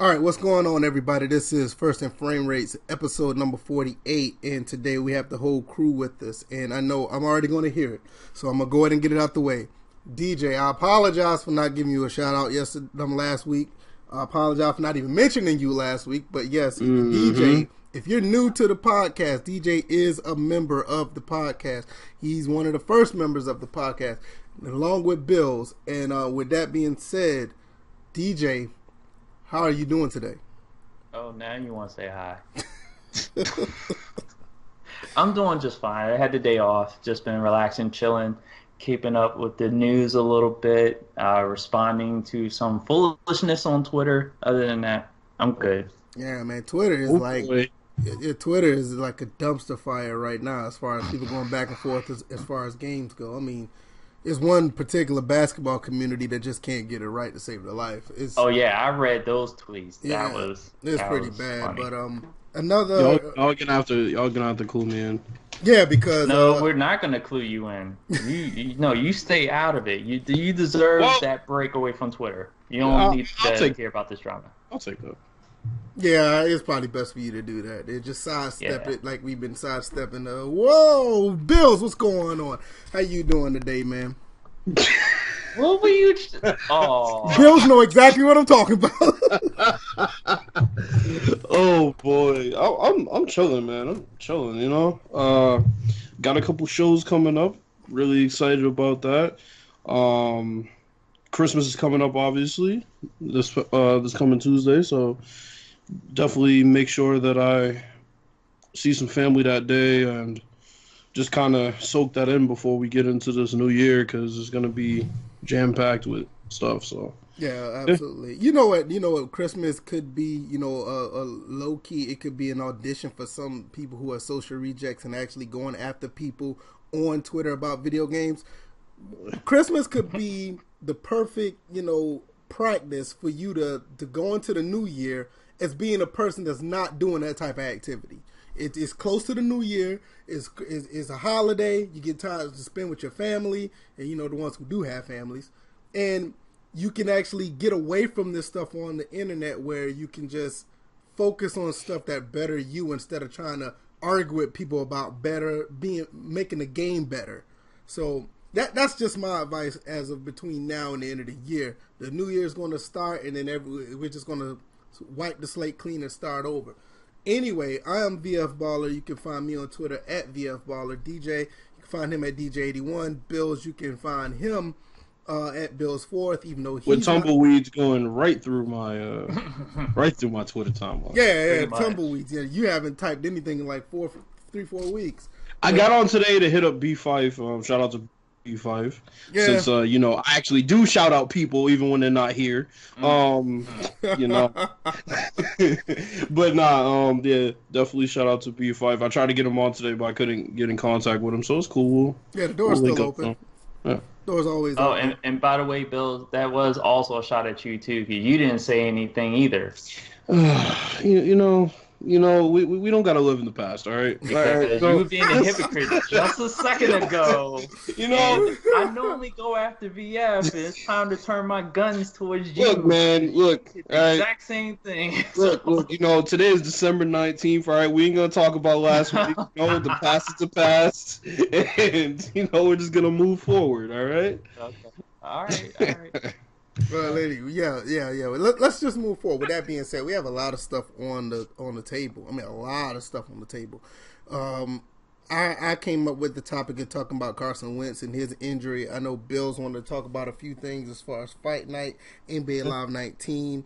All right, what's going on, everybody? This is First and Framerates, episode number 48, and today we have the whole crew with us, and I know I'm already going to hear it, so I'm going to go ahead and get it out the way. DJ, I apologize for not giving you a shout-out last week. I apologize for not even mentioning you last week, but yes, DJ, if you're new to the podcast, DJ is a member of the podcast. He's one of the first members of the podcast, along with Bills, and with that being said, DJ, how are you doing today? Oh, now you want to say hi. I'm doing just fine. I had the day off. Just been relaxing, chilling, keeping up with the news a little bit, responding to some foolishness on Twitter. Other than that, I'm good. Yeah, man. Twitter is Twitter is like a dumpster fire right now as far as people going back and forth as far as games go. I mean, there's one particular basketball community that just can't get it right to save their life. Oh yeah, I read those tweets. Yeah, it's pretty bad. Funny. But another y'all gonna have to clue me in. Yeah, because no, we're not gonna clue you in. You stay out of it. You deserve that break away from Twitter. You don't need to hear about this drama. I'll take that. Yeah, it's probably best for you to do that. They just sidestep it like we've been sidestepping. Whoa, Bills, what's going on? How you doing today, man? What were you? Oh, Bills know exactly what I'm talking about. Oh boy, I'm chilling, man. I'm chilling. Got a couple shows coming up. Really excited about that. Christmas is coming up, obviously. This coming Tuesday, so definitely make sure that I see some family that day and just kind of soak that in before we get into this new year, because it's going to be jam-packed with stuff. So yeah, absolutely. You know what Christmas could be, a low-key, it could be an audition for some people who are social rejects and actually going after people on Twitter about video games. Christmas could be the perfect, practice for you to go into the new year as being a person that's not doing that type of activity. It's close to the new year. It's a holiday. You get time to spend with your family, and the ones who do have families, and you can actually get away from this stuff on the internet where you can just focus on stuff that better you instead of trying to argue with people about making the game better. So that's just my advice as of between now and the end of the year. The new year is going to start, and then we're just going to wipe the slate clean and start over. Anyway, I am VF Baller. You can find me on Twitter at VF Baller. DJ, you can find him at DJ81. Bills, you can find him at Bills4th, even though he's with tumbleweeds going right through my Twitter timeline. Yeah, tumbleweeds. Yeah, you haven't typed anything in like 4 weeks. I got on today to hit up B5. Shout out to B5. Yeah. Since I actually do shout out people even when they're not here. But yeah, definitely shout out to B5. I tried to get him on today, but I couldn't get in contact with him, so it's cool. Yeah, the door's still open. Yeah. Door's always open. And by the way, Bill, that was also a shot at you too, because you didn't say anything either. We don't gotta live in the past, all right? Because you were being a hypocrite just a second ago. I normally go after VF, and it's time to turn my guns towards you. Look, man, it's the exact same thing. Look, today is December 19th, all right? We ain't gonna talk about last week. The past is the past, and we're just gonna move forward, all right? Okay. All right. Well, lady, yeah. Let's just move forward. With that being said, we have a lot of stuff on the table. I mean, a lot of stuff on the table. I came up with the topic of talking about Carson Wentz and his injury. I know Bills wanted to talk about a few things as far as Fight Night, NBA Live 19,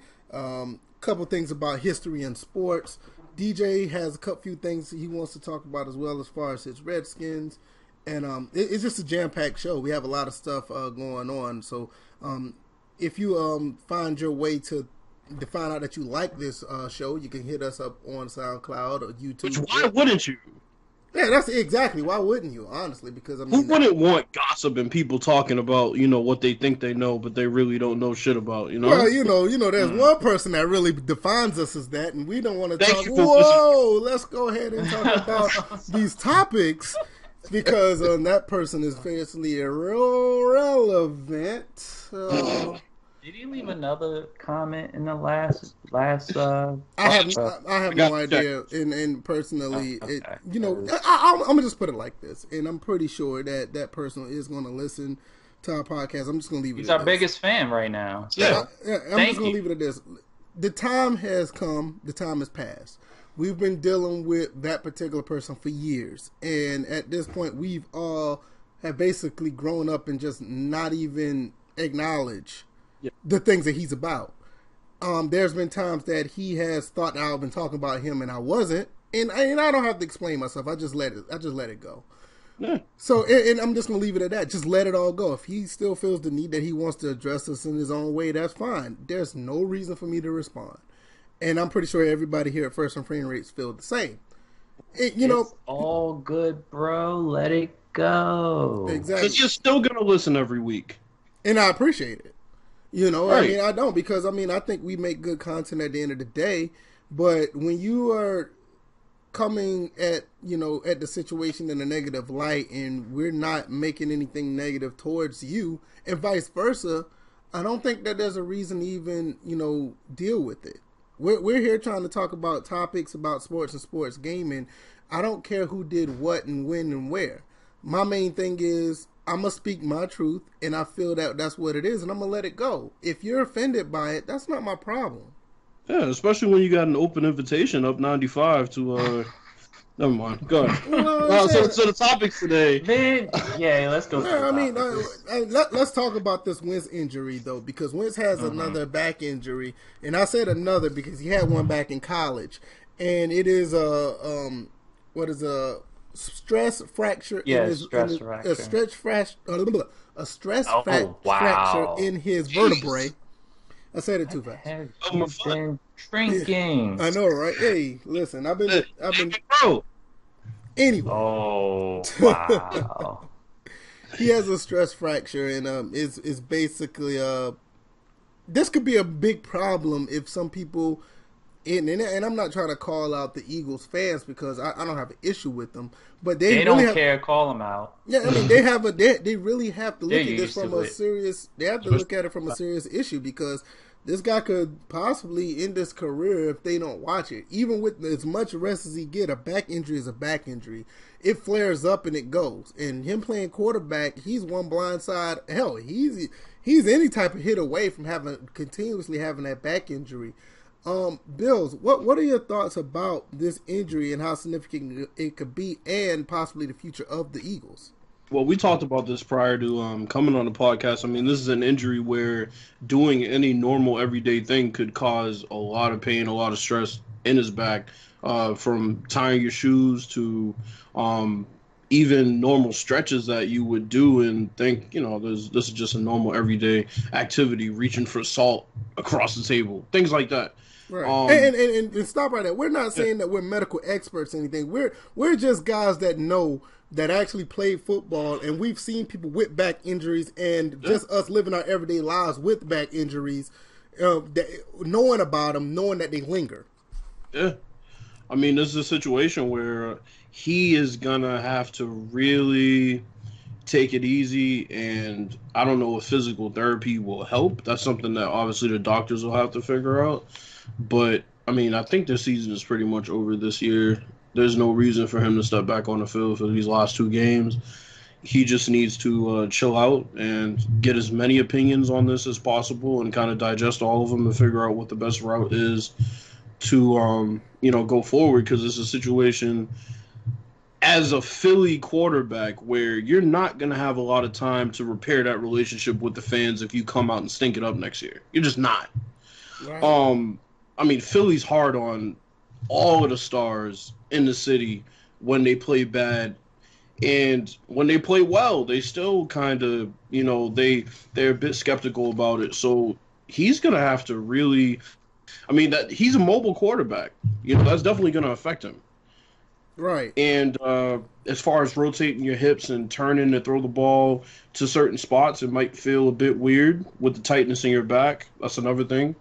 couple things about history and sports. DJ has a few things he wants to talk about as well as far as his Redskins. And it's just a jam-packed show. We have a lot of stuff going on. So if you find your way to find out that you like this show, you can hit us up on SoundCloud or YouTube. Why wouldn't you? Yeah, that's exactly. Why wouldn't you? Honestly, because who wouldn't want gossip and people talking about what they think they know, but they really don't know shit about? Well, there's one person that really defines us as that, and we don't want to talk. Whoa, let's go ahead and talk about these topics because that person is fiercely irrelevant. Did he leave another comment in the last? I have no idea, and personally, Okay. I'm gonna just put it like this, and I'm pretty sure that that person is going to listen to our podcast. I'm just gonna leave it. He's at our this. biggest fan right now. So. I'm just gonna leave it at this. The time has come. The time has passed. We've been dealing with that particular person for years, and at this point, we've all have basically grown up and just not even acknowledge the things that he's about. There's been times that he has thought that I've been talking about him and I wasn't, and I don't have to explain myself. I just let it go. Yeah. So, and I'm just gonna leave it at that. Just let it all go. If he still feels the need that he wants to address us in his own way, that's fine. There's no reason for me to respond, and I'm pretty sure everybody here at First and Framerates feel the same. It's all good, bro. Let it go. Exactly. Because you're still gonna listen every week, and I appreciate it. Right. I mean, I don't, because I think we make good content at the end of the day, but when you are coming at the situation in a negative light, and we're not making anything negative towards you, and vice versa, I don't think that there's a reason to even deal with it. We're here trying to talk about topics about sports and sports gaming. I don't care who did what and when and where. My main thing is I'm going to speak my truth, and I feel that that's what it is, and I'm going to let it go. If you're offended by it, that's not my problem. Yeah, especially when you got an open invitation up 95 to never mind. Go ahead. So the topics today. Then, let's go. Let's talk about this Wentz injury though, because Wentz has another back injury, and I said another because he had one back in college, and it is a stress fracture. A stress fracture in his vertebrae. I said it too fast. You've been drinking. I know, right? Hey, listen, I've been. Anyway. Oh wow. He has a stress fracture, and is basically this could be a big problem if some people. And I'm not trying to call out the Eagles fans because I don't have an issue with them, but they really don't care. Call them out. Yeah, I mean they really have to look at this from a serious. They have to look at it from a serious issue, because this guy could possibly end his career if they don't watch it. Even with as much rest as he get, a back injury is a back injury. It flares up and it goes. And him playing quarterback, he's one blind side. Hell, he's any type of hit away from continuously having that back injury. Bills, what are your thoughts about this injury and how significant it could be, and possibly the future of the Eagles? Well, we talked about this prior to coming on the podcast. I mean, this is an injury where doing any normal everyday thing could cause a lot of pain, a lot of stress in his back, from tying your shoes to even normal stretches that you would do and think, this is just a normal everyday activity, reaching for salt across the table, things like that. Right. And stop right there. We're not saying that we're medical experts or anything. We're just guys that know, that actually played football, and we've seen people with back injuries, and just us living our everyday lives with back injuries, knowing about them, knowing that they linger. Yeah. I mean, this is a situation where he is going to have to really take it easy, and I don't know if physical therapy will help. That's something that obviously the doctors will have to figure out. But, I mean, I think the season is pretty much over this year. There's no reason for him to step back on the field for these last two games. He just needs to chill out and get as many opinions on this as possible and kind of digest all of them and figure out what the best route is to, go forward, because it's a situation as a Philly quarterback where you're not going to have a lot of time to repair that relationship with the fans if you come out and stink it up next year. You're just not. Right. I mean, Philly's hard on all of the stars in the city when they play bad, and when they play well, they still kind of, they're a bit skeptical about it. So he's going to have to really, that he's a mobile quarterback. That's definitely going to affect him. Right. And as far as rotating your hips and turning to throw the ball to certain spots, it might feel a bit weird with the tightness in your back. That's another thing.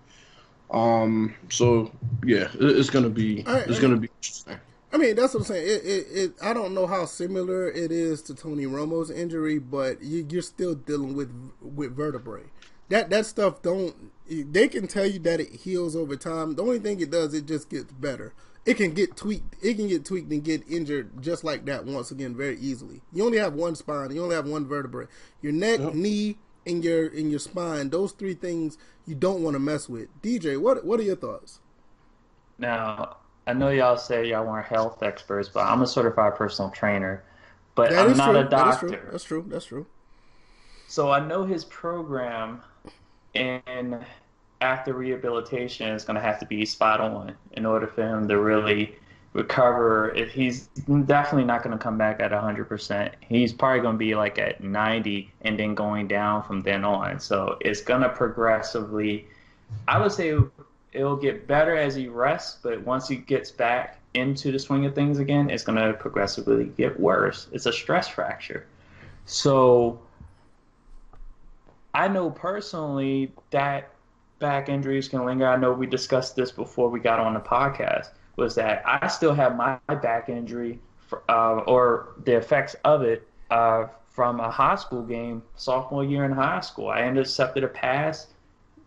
So yeah, it's gonna be interesting. I mean, that's what I'm saying. I don't know how similar it is to Tony Romo's injury, but you're still dealing with vertebrae. that stuff don't. They can tell you that it heals over time. The only thing it does, it just gets better. It can get tweaked. It can get tweaked and get injured just like that once again very easily. You only have one spine. You only have one vertebrae. Your neck, knee, and your spine. Those three things you don't want to mess with. DJ, what are your thoughts? Now, I know y'all say y'all weren't health experts, but I'm a certified personal trainer. But I'm not a doctor. That's true. So I know his program and after rehabilitation is going to have to be spot on in order for him to really recover. If he's definitely not going to come back at 100%. He's probably going to be like at 90 and then going down from then on. So it's going to progressively, I would say it'll get better as he rests, but once he gets back into the swing of things again, it's going to progressively get worse. It's a stress fracture. So I know personally that back injuries can linger. I know we discussed this before we got on the podcast, was that I still have my back injury or the effects of it from a high school game, sophomore year in high school. I intercepted a pass.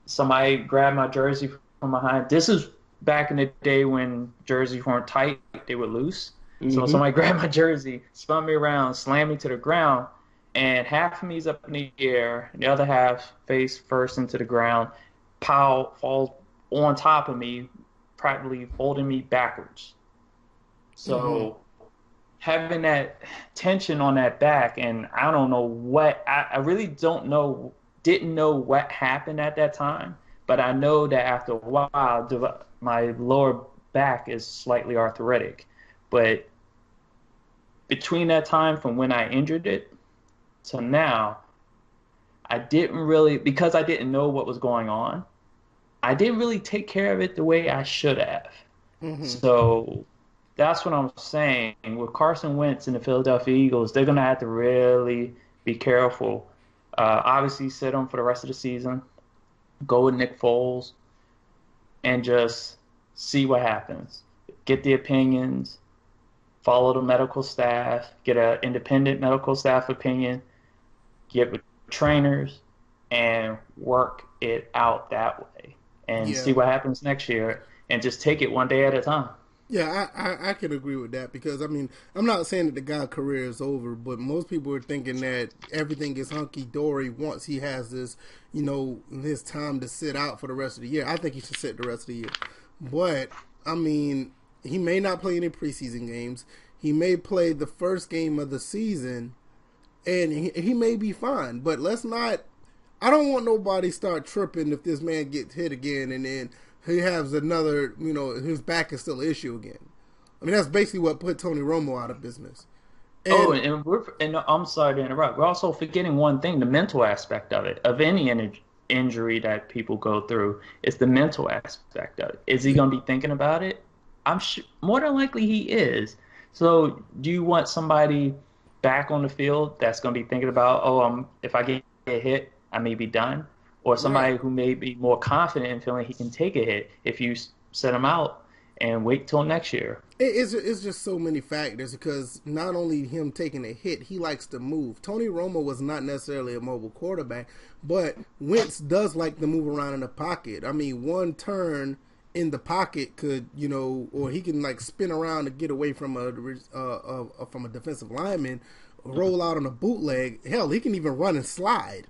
Somebody grabbed my jersey from behind. This is back in the day when jerseys weren't tight, they were loose. So somebody grabbed my jersey, spun me around, slammed me to the ground, and half of me's up in the air, the other half face first into the ground. Powell falls on top of me, practically folding me backwards. So having that tension on that back, and I don't know what, I really didn't know what happened at that time, but I know that after a while, my lower back is slightly arthritic. But between that time from when I injured it to now, I didn't really, because I didn't know what was going on, I didn't really take care of it the way I should have. So that's what I'm saying. With Carson Wentz and the Philadelphia Eagles, they're going to have to really be careful. Obviously, sit him for the rest of the season. Go with Nick Foles and just see what happens. Get the opinions. Follow the medical staff. Get an independent medical staff opinion. Get with trainers and work it out that way. And see what happens next year. And just take it one day at a time. Yeah, I can agree with that because, I mean, I'm not saying that the guy's career is over, but most people are thinking that everything is hunky-dory once he has this, this time to sit out for the rest of the year. I think he should sit the rest of the year. But, I mean, he may not play any preseason games. He may play the first game of the season, and he may be fine. But let's not, I don't want nobody start tripping if this man gets hit again and then he has another, his back is still an issue again. I mean, that's basically what put Tony Romo out of business. And I'm sorry to interrupt. We're also forgetting one thing, the mental aspect of it. Of any injury that people go through, it's the mental aspect of it. Is he going to be thinking about it? I'm sure, more than likely he is. So do you want somebody back on the field that's going to be thinking about, if I get hit, I may be done? Or somebody who may be more confident in feeling he can take a hit if you set him out and wait till next year. It's just so many factors because not only him taking a hit, he likes to move. Tony Romo was not necessarily a mobile quarterback, but Wentz does like to move around in the pocket. I mean, one turn in the pocket could, or he can like spin around to get away from a defensive lineman, roll out on a bootleg. Hell, he can even run and slide.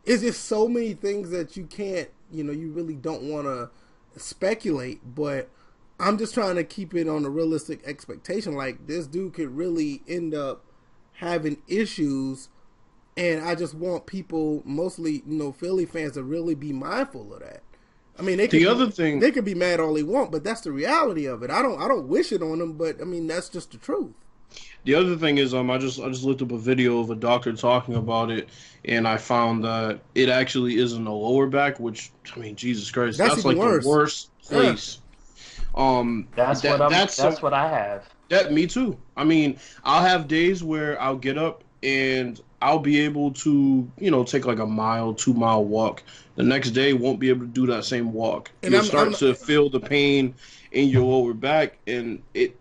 It's just so many things that you can't, you really don't want to speculate, but I'm just trying to keep it on a realistic expectation. Like, this dude could really end up having issues, and I just want people, mostly, Philly fans, to really be mindful of that. I mean, they could be mad all they want, but that's the reality of it. I don't wish it on them, but I mean, that's just the truth. The other thing is, I just looked up a video of a doctor talking about it, and I found that it actually is in the lower back, which, I mean, Jesus Christ, that's like worse. The worst place. Yeah. That's what I have. That me too. I mean, I'll have days where I'll get up and I'll be able to, take like a 2-mile walk. The next day, won't be able to do that same walk. And you'll start to feel the pain in your lower back, and it,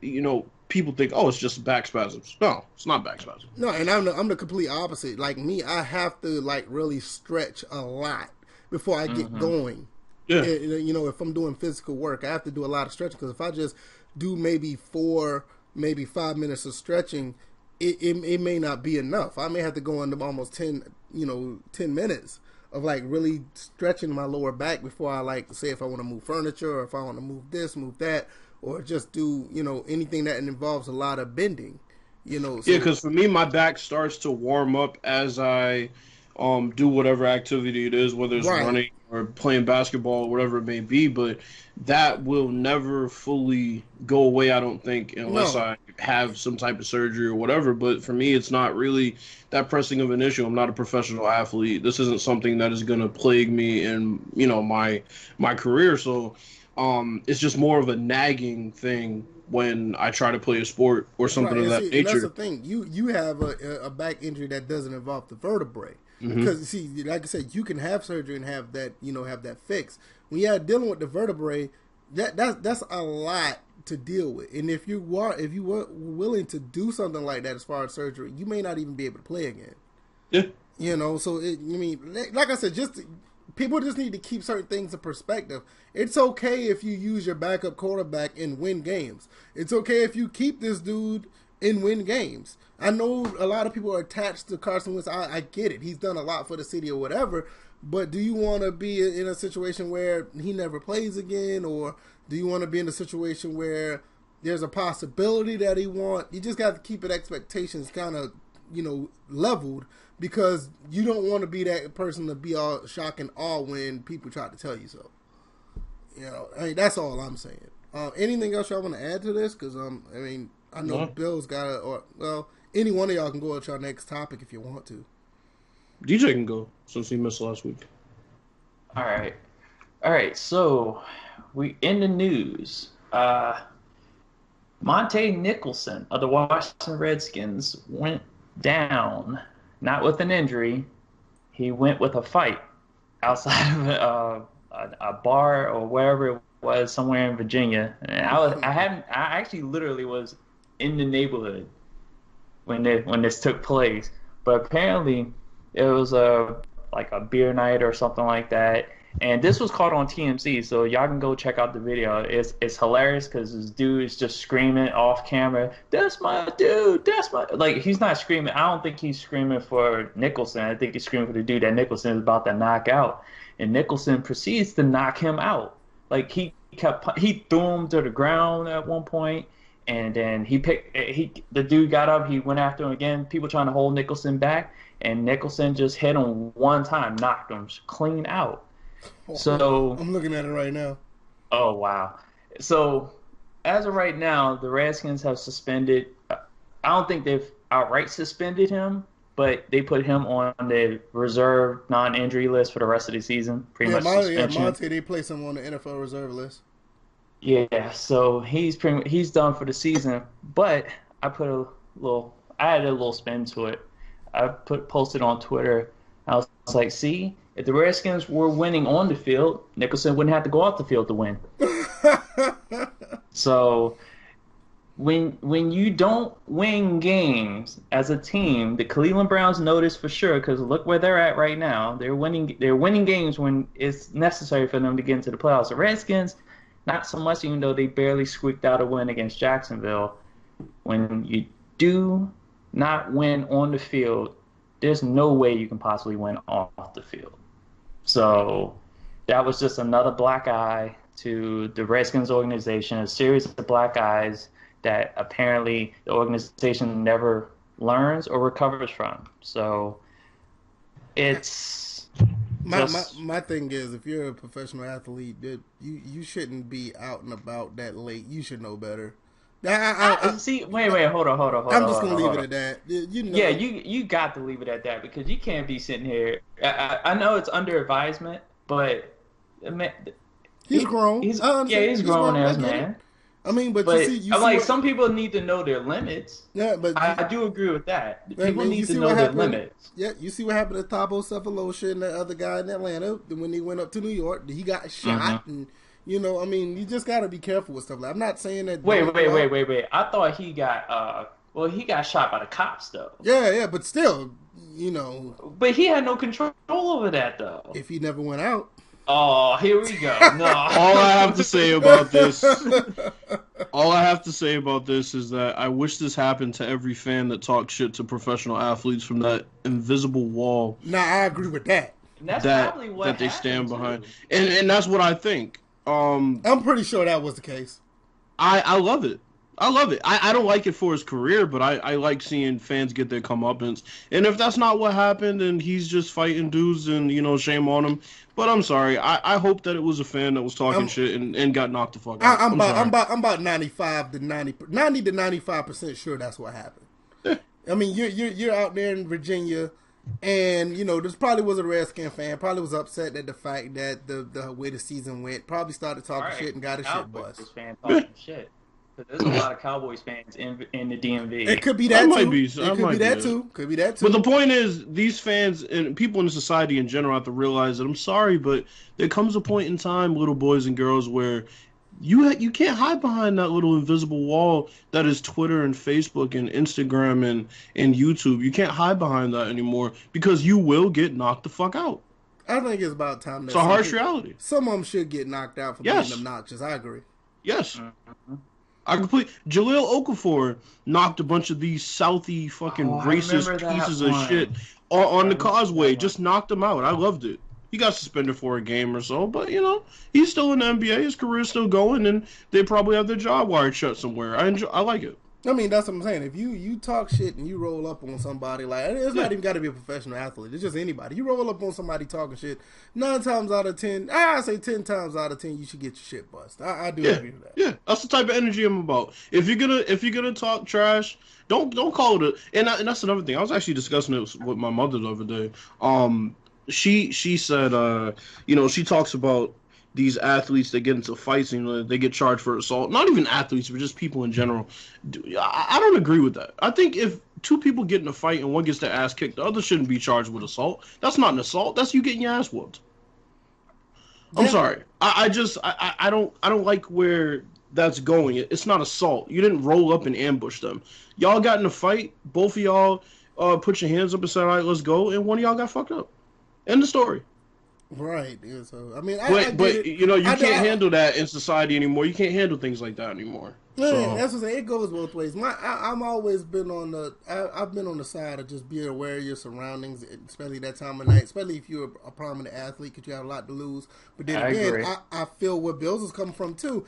people think, it's just back spasms. No, it's not back spasms. No, and I'm the complete opposite. Like me, I have to like really stretch a lot before I get going. Yeah. You know, if I'm doing physical work, I have to do a lot of stretching, because if I just do maybe 5 minutes of stretching, it may not be enough. I may have to go into almost 10 minutes of like really stretching my lower back before I, like, say if I want to move furniture, or if I want to move this, move that, or just do, you know, anything that involves a lot of bending, you know. So, Yeah, because for me, my back starts to warm up as I do whatever activity it is, whether it's running or playing basketball or whatever it may be. But that will never fully go away, I don't think, unless I have some type of surgery or whatever. But for me, it's not really that pressing of an issue. I'm not a professional athlete. This isn't something that is going to plague me in, you know, my career. So it's just more of a nagging thing when I try to play a sport or something of that nature. And that's the thing. You have a back injury that doesn't involve the vertebrae. Because, see, like I said, you can have surgery and have that, you know, have that fixed. When you're dealing with the vertebrae, that's a lot to deal with. And if you were willing to do something like that as far as surgery, you may not even be able to play again. Yeah. You know, so like I said, people just need to keep certain things in perspective. It's okay if you use your backup quarterback and win games. It's okay if you keep this dude and win games. I know a lot of people are attached to Carson Wentz. I get it. He's done a lot for the city or whatever. But do you want to be in a situation where he never plays again? Or do you want to be in a situation where there's a possibility that he won't? You just got to keep it expectations kind of, you know, leveled, because you don't want to be that person to be all shock and awe when people try to tell you so. You know, I mean, that's all I'm saying. Anything else y'all want to add to this? Because, I mean, I know Bill's got to, or, well, any one of y'all can go with your next topic if you want to. DJ can go, since he missed last week. All right. So we in the news. Montae Nicholson of the Washington Redskins went down, not with an injury. He went with a fight outside of a bar or wherever it was, somewhere in Virginia. And I actually literally was in the neighborhood when this took place. But apparently it was like a beer night or something like that. And this was caught on TMZ, so y'all can go check out the video. It's hilarious because this dude is just screaming off camera, "That's my dude, that's my..." Like, he's not screaming. I don't think he's screaming for Nicholson. I think he's screaming for the dude that Nicholson is about to knock out. And Nicholson proceeds to knock him out. Like, he threw him to the ground at one point, and then the dude got up, he went after him again, people trying to hold Nicholson back, and Nicholson just hit him one time, knocked him clean out. So I'm looking at it right now. Oh, wow. So as of right now, the Redskins have suspended. I don't think they've outright suspended him, but they put him on the reserve non-injury list for the rest of the season. Pretty much suspension. Montae, they place him on the NFL reserve list. Yeah, so he's done for the season. But I added a little spin to it. I posted on Twitter. I was like, see, if the Redskins were winning on the field, Nicholson wouldn't have to go off the field to win. So when you don't win games as a team, the Cleveland Browns know this for sure, because look where they're at right now. They're winning games when it's necessary for them to get into the playoffs. The Redskins, not so much, even though they barely squeaked out a win against Jacksonville. When you do not win on the field, there's no way you can possibly win off the field. So that was just another black eye to the Redskins organization, a series of black eyes that apparently the organization never learns or recovers from. So it's my thing is, if you're a professional athlete, you shouldn't be out and about that late. You should know better. See, wait, hold on. I'm just gonna leave it at that. You know. Yeah, you got to leave it at that, because you can't be sitting here. I know it's under advisement, but he's grown. He's grown as man. I mean, but you see like, some people need to know their limits. Yeah, but I do agree with that. People need to know their limits. Yeah, you see what happened to Thabo Cephalosha and the other guy in Atlanta when they went up to New York. He got shot, and you know, I mean, you just got to be careful with stuff. Like, I'm not saying that. Wait. I thought he got Well, he got shot by the cops though. Yeah, but still, you know, But he had no control over that though. if he never went out. Oh, here we go. No. All I have to say about this, all I have to say about this is that I wish this happened to every fan that talks shit to professional athletes from that invisible wall. Nah, I agree with that. And that's that probably what that they stand happened, behind, too. and that's what I think. I'm pretty sure that was the case. I love it. I love it. I don't like it for his career, but I like seeing fans get their comeuppance. And if that's not what happened, and he's just fighting dudes, and shame on him. But I'm sorry. I hope that it was a fan that was talking shit and got knocked the fuck out. I'm about 95 to 90 to 95% sure that's what happened. Yeah. I mean, you're out there in Virginia, and this probably was a Redskin fan. Probably was upset at the fact that the way the season went. Probably started talking shit and got his shit bust. Fan talking shit. There's a lot of Cowboys fans in the DMV. It could be that too. It could be that too. Could be that too. But the point is, these fans and people in the society in general have to realize that I'm sorry, but there comes a point in time, little boys and girls, where you can't hide behind that little invisible wall that is Twitter and Facebook and Instagram and YouTube. You can't hide behind that anymore because you will get knocked the fuck out. I think it's about time. It's a harsh reality. Some of them should get knocked out for being obnoxious. I agree. Yes. Mm-hmm. Jaleel Okafor knocked a bunch of these Southie fucking racist pieces of shit on the causeway. Just knocked them out. I loved it. He got suspended for a game or so, but he's still in the NBA. His career's still going, and they probably have their job wired shut somewhere. I like it. I mean, that's what I'm saying. If you talk shit and you roll up on somebody, like, it's not even got to be a professional athlete. It's just anybody. You roll up on somebody talking shit, 9 times out of 10, I say 10 times out of 10, you should get your shit bust. I do agree with that. Yeah, that's the type of energy I'm about. If you're gonna talk trash, don't call it and that's another thing. I was actually discussing it with my mother the other day. She said, she talks about these athletes that get into fights and they get charged for assault. Not even athletes, but just people in general. I don't agree with that. I think if two people get in a fight and one gets their ass kicked, the other shouldn't be charged with assault. That's not an assault. That's you getting your ass whooped. I'm sorry. I don't like where that's going. It's not assault. You didn't roll up and ambush them. Y'all got in a fight. Both of y'all put your hands up and said, all right, let's go. And one of y'all got fucked up. End of story. Right. Yeah, so I mean, but you can't handle that in society anymore. You can't handle things like that anymore. Yeah, that's what I'm saying. It goes both ways. I'm always been on I've been on the side of just being aware of your surroundings, especially that time of night. Especially if you're a prominent athlete, because you have a lot to lose. But then again, I feel where Bills is coming from too.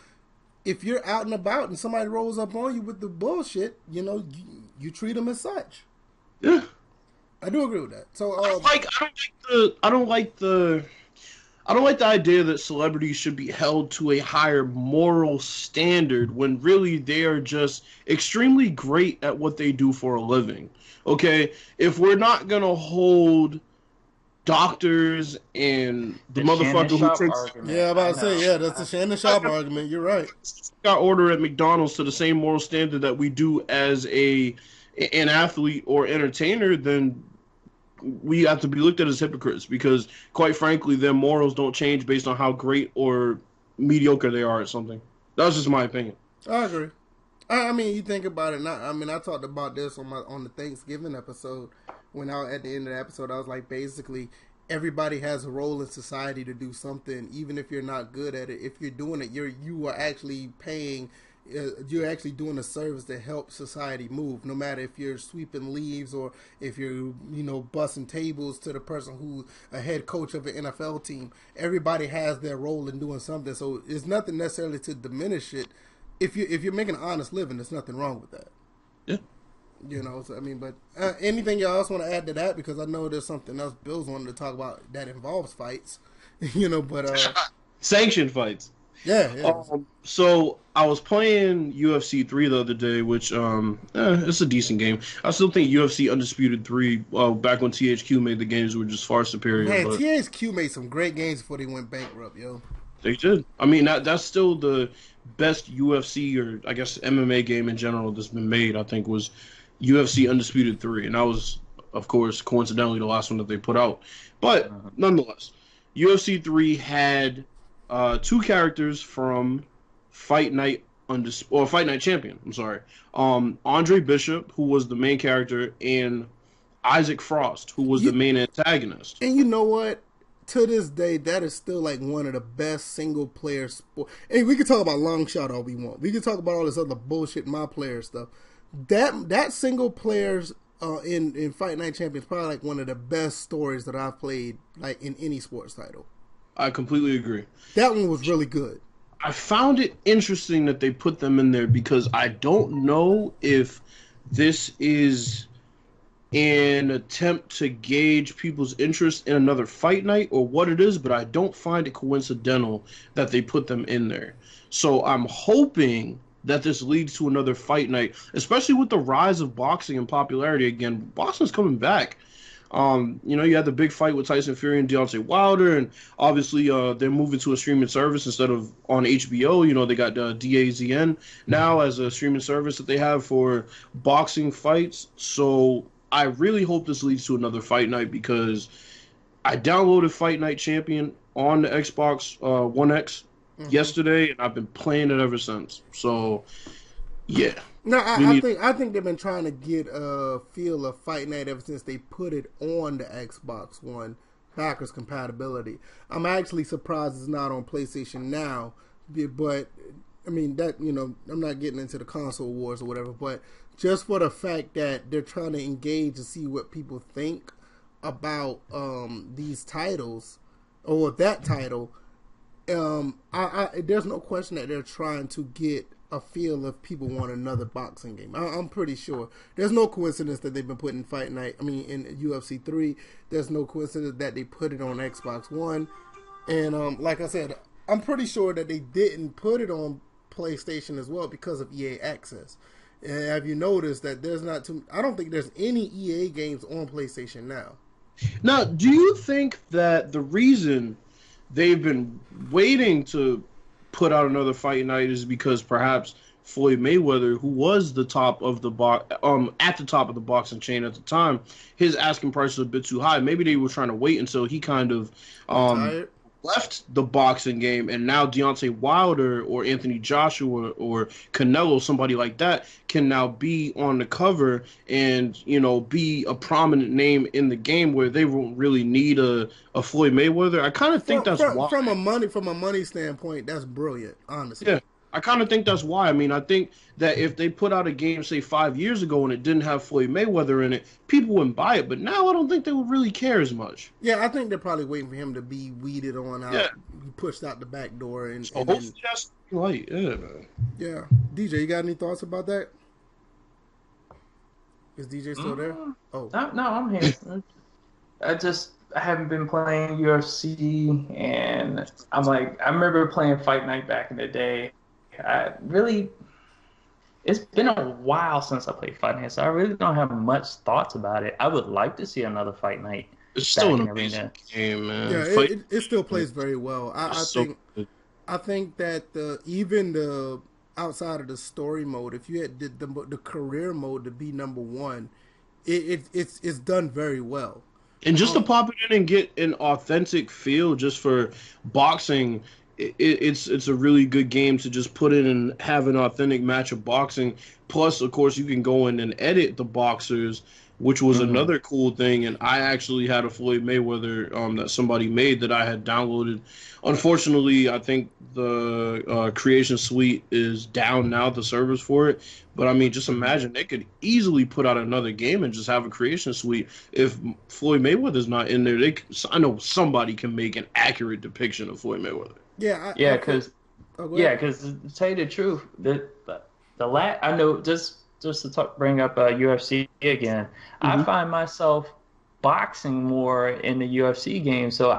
If you're out and about and somebody rolls up on you with the bullshit, you treat them as such. Yeah. I do agree with that. So I don't like the idea that celebrities should be held to a higher moral standard when really they are just extremely great at what they do for a living. Okay, if we're not gonna hold doctors and the motherfucker who takes argument. I'm about to say that's the Shannon Sharp argument. You're right. Got order at McDonald's to the same moral standard that we do as an athlete or entertainer, then we have to be looked at as hypocrites because, quite frankly, their morals don't change based on how great or mediocre they are at something. That's just my opinion. I agree. I mean, you think about it. I talked about this on the Thanksgiving episode. When at the end of the episode, I was like, basically, everybody has a role in society to do something, even if you're not good at it. If you're doing it, you are actually paying. You're actually doing a service to help society move, no matter if you're sweeping leaves or if you're bussing tables to the person who's a head coach of an NFL team. Everybody has their role in doing something, so it's nothing necessarily to diminish it. If you're making an honest living, there's nothing wrong with that. Yeah. So I mean, but anything y'all else want to add to that? Because I know there's something else Bill's wanted to talk about that involves fights. But sanctioned fights. Yeah. So I was playing UFC 3 the other day, which it's a decent game. I still think UFC Undisputed 3, back when THQ made the games, were just far superior. Man, THQ made some great games before they went bankrupt, yo. They did. I mean, that's still the best UFC or I guess MMA game in general that's been made. I think was UFC Undisputed 3, and that was, of course, coincidentally the last one that they put out. But nonetheless, UFC 3 had 2 characters from Fight Night or Fight Night champion. I'm sorry. Andre Bishop, who was the main character, and Isaac Frost, who was the main antagonist. And you know what? To this day, that is still like one of the best single player sport. And we can talk about long shot all we want. We can talk about all this other bullshit my player stuff. That single players in Fight Night Champions probably like one of the best stories that I've played like in any sports title. I completely agree. That one was really good. I found it interesting that they put them in there because I don't know if this is an attempt to gauge people's interest in another fight night or what it is, but I don't find it coincidental that they put them in there. So I'm hoping that this leads to another fight night, especially with the rise of boxing and popularity again. Boxing's coming back. You had the big fight with Tyson Fury and Deontay Wilder, and obviously they're moving to a streaming service instead of on HBO. They got DAZN now as a streaming service that they have for boxing fights. So I really hope this leads to another fight night because I downloaded Fight Night Champion on the Xbox One X yesterday, and I've been playing it ever since. So, yeah. No, I think they've been trying to get a feel of Fight Night ever since they put it on the Xbox One backwards compatibility. I'm actually surprised it's not on PlayStation now, but I mean that I'm not getting into the console wars or whatever, but just for the fact that they're trying to engage and see what people think about these titles or that title, there's no question that they're trying to get a feel if people want another boxing game. I'm pretty sure. There's no coincidence that they've been putting Fight Night. I mean, in UFC 3, there's no coincidence that they put it on Xbox One. And like I said, I'm pretty sure that they didn't put it on PlayStation as well because of EA Access. And have you noticed that there's not too? I don't think there's any EA games on PlayStation now. Now, do you think that the reason they've been waiting to put out another fight night is because perhaps Floyd Mayweather, who was the top of the at the top of the boxing chain at the time, his asking price was a bit too high. Maybe they were trying to wait until he kind of left the boxing game, and now Deontay Wilder or Anthony Joshua or Canelo, somebody like that, can now be on the cover and be a prominent name in the game where they won't really need a Floyd Mayweather. I kind of think that's why. From a money standpoint, that's brilliant, honestly. Yeah. I kind of think that's why. I mean, I think that if they put out a game, say, 5 years ago and it didn't have Floyd Mayweather in it, people wouldn't buy it. But now I don't think they would really care as much. Yeah, I think they're probably waiting for him to be weeded on out, pushed out the back door. And hopefully that's right. Yeah. Yeah. DJ, you got any thoughts about that? Is DJ still there? Oh. No, I'm here. I haven't been playing UFC, and I remember playing Fight Night back in the day. It's been a while since I played Fight Night, so I really don't have much thoughts about it. I would like to see another Fight Night. It's still an amazing game, man. Yeah, it still plays very well. I think that even the outside of the story mode, if you had the career mode to be number one, it's done very well. And just to pop it in and get an authentic feel just for boxing, it's a really good game to just put in and have an authentic match of boxing. Plus, of course, you can go in and edit the boxers, which was another cool thing. And I actually had a Floyd Mayweather that somebody made that I had downloaded. Unfortunately, I think the Creation Suite is down now, the servers for it. But, I mean, just imagine they could easily put out another game and just have a Creation Suite. If Floyd Mayweather's not in there, I know somebody can make an accurate depiction of Floyd Mayweather. Yeah, because to tell you the truth, I know just to bring up UFC again, I find myself boxing more in the UFC game. So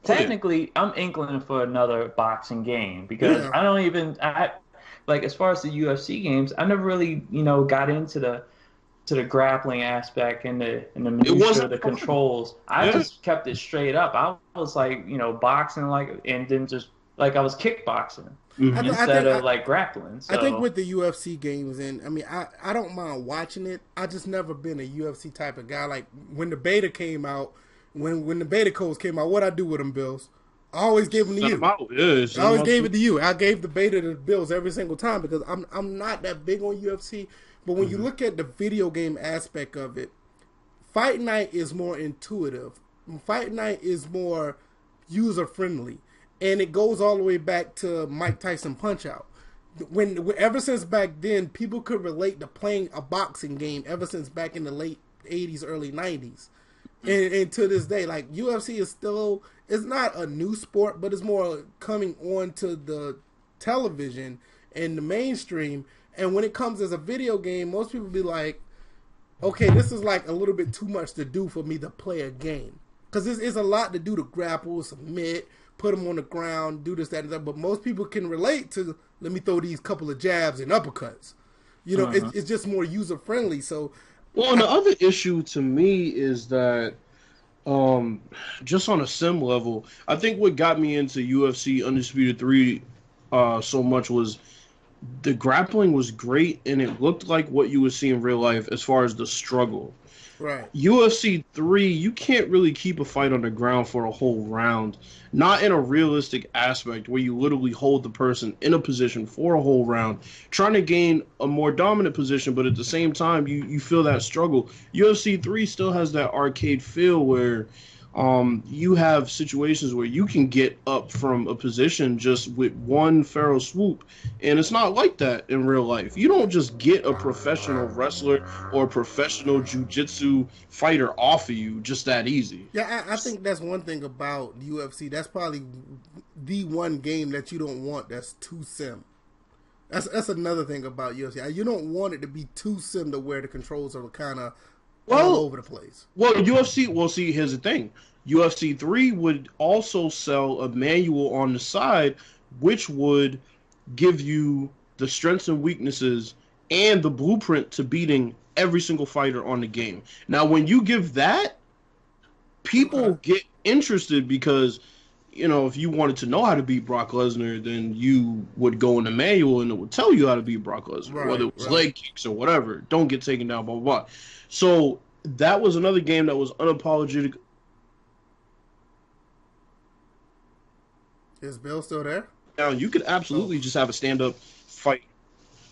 technically, I'm inkling for another boxing game because I don't even as far as the UFC games, I never really got into the grappling aspect and the minutia of the controls. I just kept it straight up. I was boxing and then just I was kickboxing instead of grappling. So. I think with the UFC games, and I mean, I don't mind watching it. I just never been a UFC type of guy. Like when the beta came out, when the beta codes came out, what I do with them, Bills? I always gave them to Send them you. out. Yeah, I send them always out gave too. it to you. I gave the beta to the Bills every single time because I'm not that big on UFC. But when you look at the video game aspect of it, Fight Night is more intuitive. Fight Night is more user friendly, and it goes all the way back to Mike Tyson Punch Out. When ever since back then, people could relate to playing a boxing game. Ever since back in the late '80s, early '90s, and to this day, like UFC is still, it's not a new sport, but it's more coming on to the television and the mainstream. And when it comes as a video game, most people be like, okay, this is like a little bit too much to do for me to play a game. Because it's a lot to do to grapple, submit, put them on the ground, do this, that, and that. But most people can relate to, let me throw these couple of jabs and uppercuts. You know, it's just more user friendly. So, Well, and the other issue to me is that, just on a sim level, I think what got me into UFC Undisputed 3 so much was the grappling was great, and it looked like what you would see in real life as far as the struggle. right. UFC 3, you can't really keep a fight on the ground for a whole round. Not in a realistic aspect where you literally hold the person in a position for a whole round, trying to gain a more dominant position, but at the same time, you feel that struggle. UFC 3 still has that arcade feel where you have situations where you can get up from a position just with one feral swoop, and it's not like that in real life. You don't just get a professional wrestler or a professional jiu-jitsu fighter off of you just that easy. Yeah, I think that's one thing about UFC. That's probably the one game that you don't want that's too sim. That's another thing about UFC. You don't want it to be too sim to where the controls are kind of all over the place. Well, UFC, well, see, here's the thing. UFC 3 would also sell a manual on the side, which would give you the strengths and weaknesses and the blueprint to beating every single fighter on the game. Now, when you give that, people get interested because, you know, if you wanted to know how to beat Brock Lesnar, then you would go in the manual and it would tell you how to beat Brock Lesnar, whether it was leg kicks or whatever. Don't get taken down, blah, blah, blah. So that was another game that was unapologetic. Is Bill still there? Now, you could absolutely just have a stand-up fight.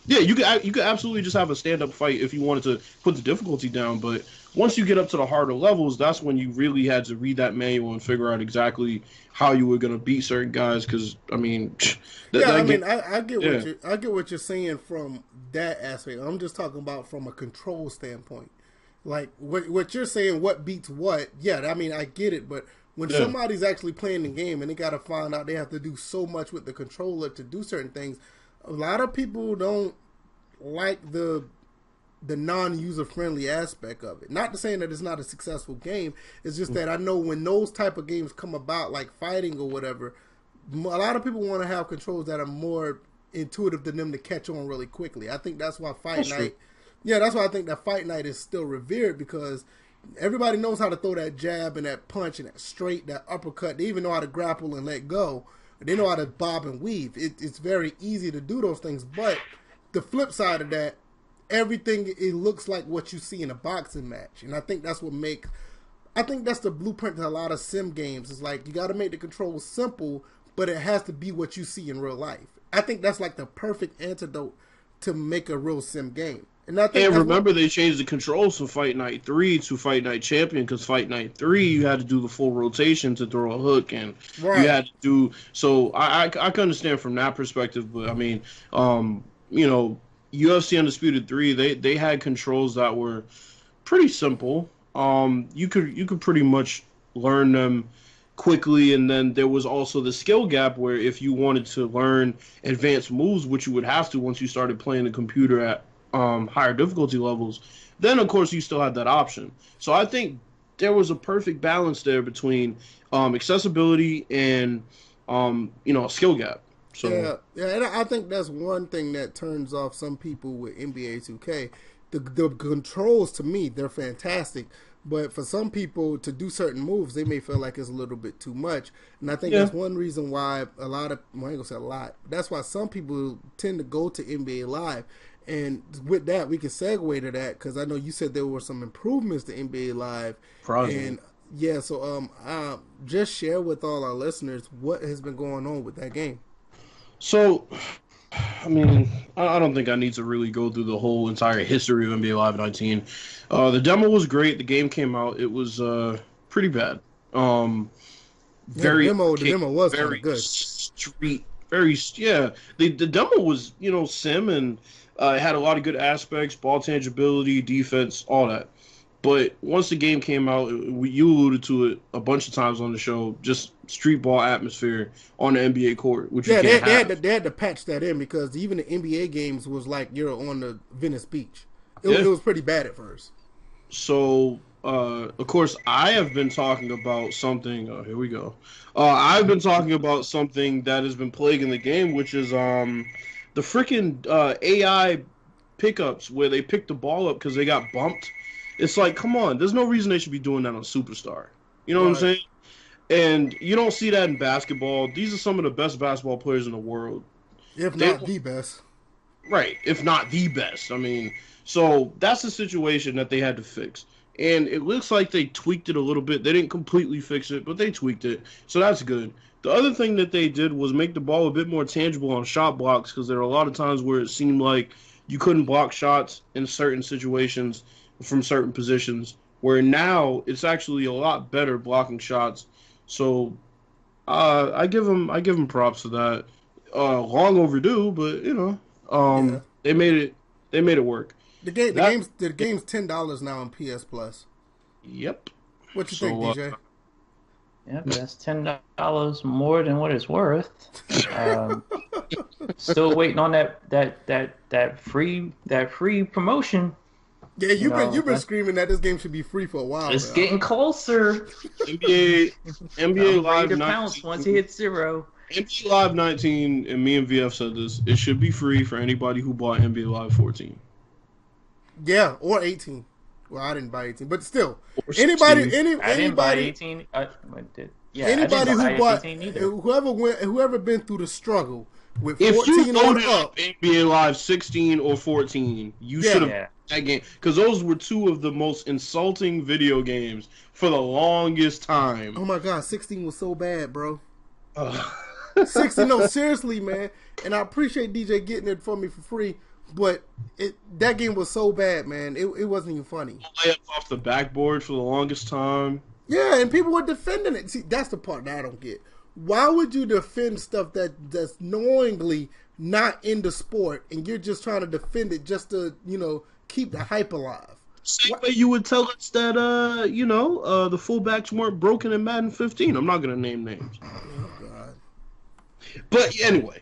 Yeah, you could absolutely just have a stand-up fight if you wanted to put the difficulty down, but once you get up to the harder levels, that's when you really had to read that manual and figure out exactly how you were going to beat certain guys, because, I mean... I get what you're saying from that aspect. I'm just talking about from a control standpoint. Like, what you're saying, what beats what, yeah, I mean, I get it, but when somebody's actually playing the game and they got to find out they have to do so much with the controller to do certain things, a lot of people don't like the non-user friendly aspect of it. Not to say that it's not a successful game. It's just that I know when those type of games come about, like fighting or whatever, a lot of people want to have controls that are more intuitive than them to catch on really quickly. I think that's why Fight Night. Yeah, that's why I think that Fight Night is still revered, because everybody knows how to throw that jab and that punch and that straight, that uppercut. They even know how to grapple and let go. They know how to bob and weave. It's very easy to do those things. But the flip side of that, everything, it looks like what you see in a boxing match. And I think that's the blueprint to a lot of sim games. It's like you got to make the controls simple, but it has to be what you see in real life. I think that's like the perfect antidote to make a real sim game. And remember, they changed the controls from Fight Night 3 to Fight Night Champion, because Fight Night 3, you had to do the full rotation to throw a hook, and you had to do... So I can understand from that perspective, but I mean, you know, UFC Undisputed 3, they had controls that were pretty simple. You could pretty much learn them quickly, and then there was also the skill gap where if you wanted to learn advanced moves, which you would have to once you started playing the computer at higher difficulty levels, then of course you still had that option. So I think there was a perfect balance there between accessibility and you know, a skill gap. So yeah, and I think that's one thing that turns off some people with NBA 2K. The controls, to me, they're fantastic, but for some people to do certain moves, they may feel like it's a little bit too much. And I think that's one reason why a lot of, well, I ain't gonna say a lot, that's why some people tend to go to NBA Live. And with that, we can segue to that, because I know you said there were some improvements to NBA Live. And Yeah, so just share with all our listeners what has been going on with that game. So, I mean, I don't think I need to really go through the whole entire history of NBA Live 19. The demo was great. The game came out. It was pretty bad. Yeah, Very the demo was kind of very good. street, very yeah. The demo was sim and it had a lot of good aspects, ball tangibility, defense, all that. But once the game came out, you alluded to it a bunch of times on the show, just street ball atmosphere on the NBA court, which Yeah, you can't have. they had to patch that in because even the NBA games was like you're on the Venice Beach. Yeah. It was pretty bad at first. So, of course, I have been talking about something. Oh, here we go. I've been talking about something that has been plaguing the game, which is the freaking AI pickups where they pick the ball up because they got bumped. It's like, come on, there's no reason they should be doing that on Superstar. You know what I'm saying? And you don't see that in basketball. These are some of the best basketball players in the world. If not the best. Right, if not the best. I mean, so that's the situation that they had to fix. And it looks like they tweaked it a little bit. They didn't completely fix it, but they tweaked it. So that's good. The other thing that they did was make the ball a bit more tangible on shot blocks because there are a lot of times where it seemed like you couldn't block shots in certain situations from certain positions, where now it's actually a lot better blocking shots. So I give them props for that. Long overdue, but they made it work. The game's $10 now on PS Plus. Yep. What you think, DJ? Yeah, that's $10 more than what it's worth. Still waiting on that free promotion. Yeah, you've been screaming that this game should be free for a while. It's getting closer. NBA Live 19 pounce once it hits 0. NBA Live 19, and me and VF said this. It should be free for anybody who bought NBA Live 14. Yeah, or 18. Well, I didn't buy 18, but still, I didn't buy 18. Anybody who bought, whoever been through the struggle with 14 if you on loaded up, NBA Live 16 or 14, you should have that game because those were two of the most insulting video games for the longest time. Oh my god, 16 was so bad, bro. 16, no, seriously, man. And I appreciate DJ getting it for me for free, but that game was so bad, man. It wasn't even funny. Layups off the backboard for the longest time. Yeah, and people were defending it. See, that's the part that I don't get. Why would you defend stuff that's knowingly not in the sport, and you're just trying to defend it just to, keep the hype alive? Same way you would tell us that, the fullbacks weren't broken in Madden 15. I'm not going to name names. Oh, God. But anyway,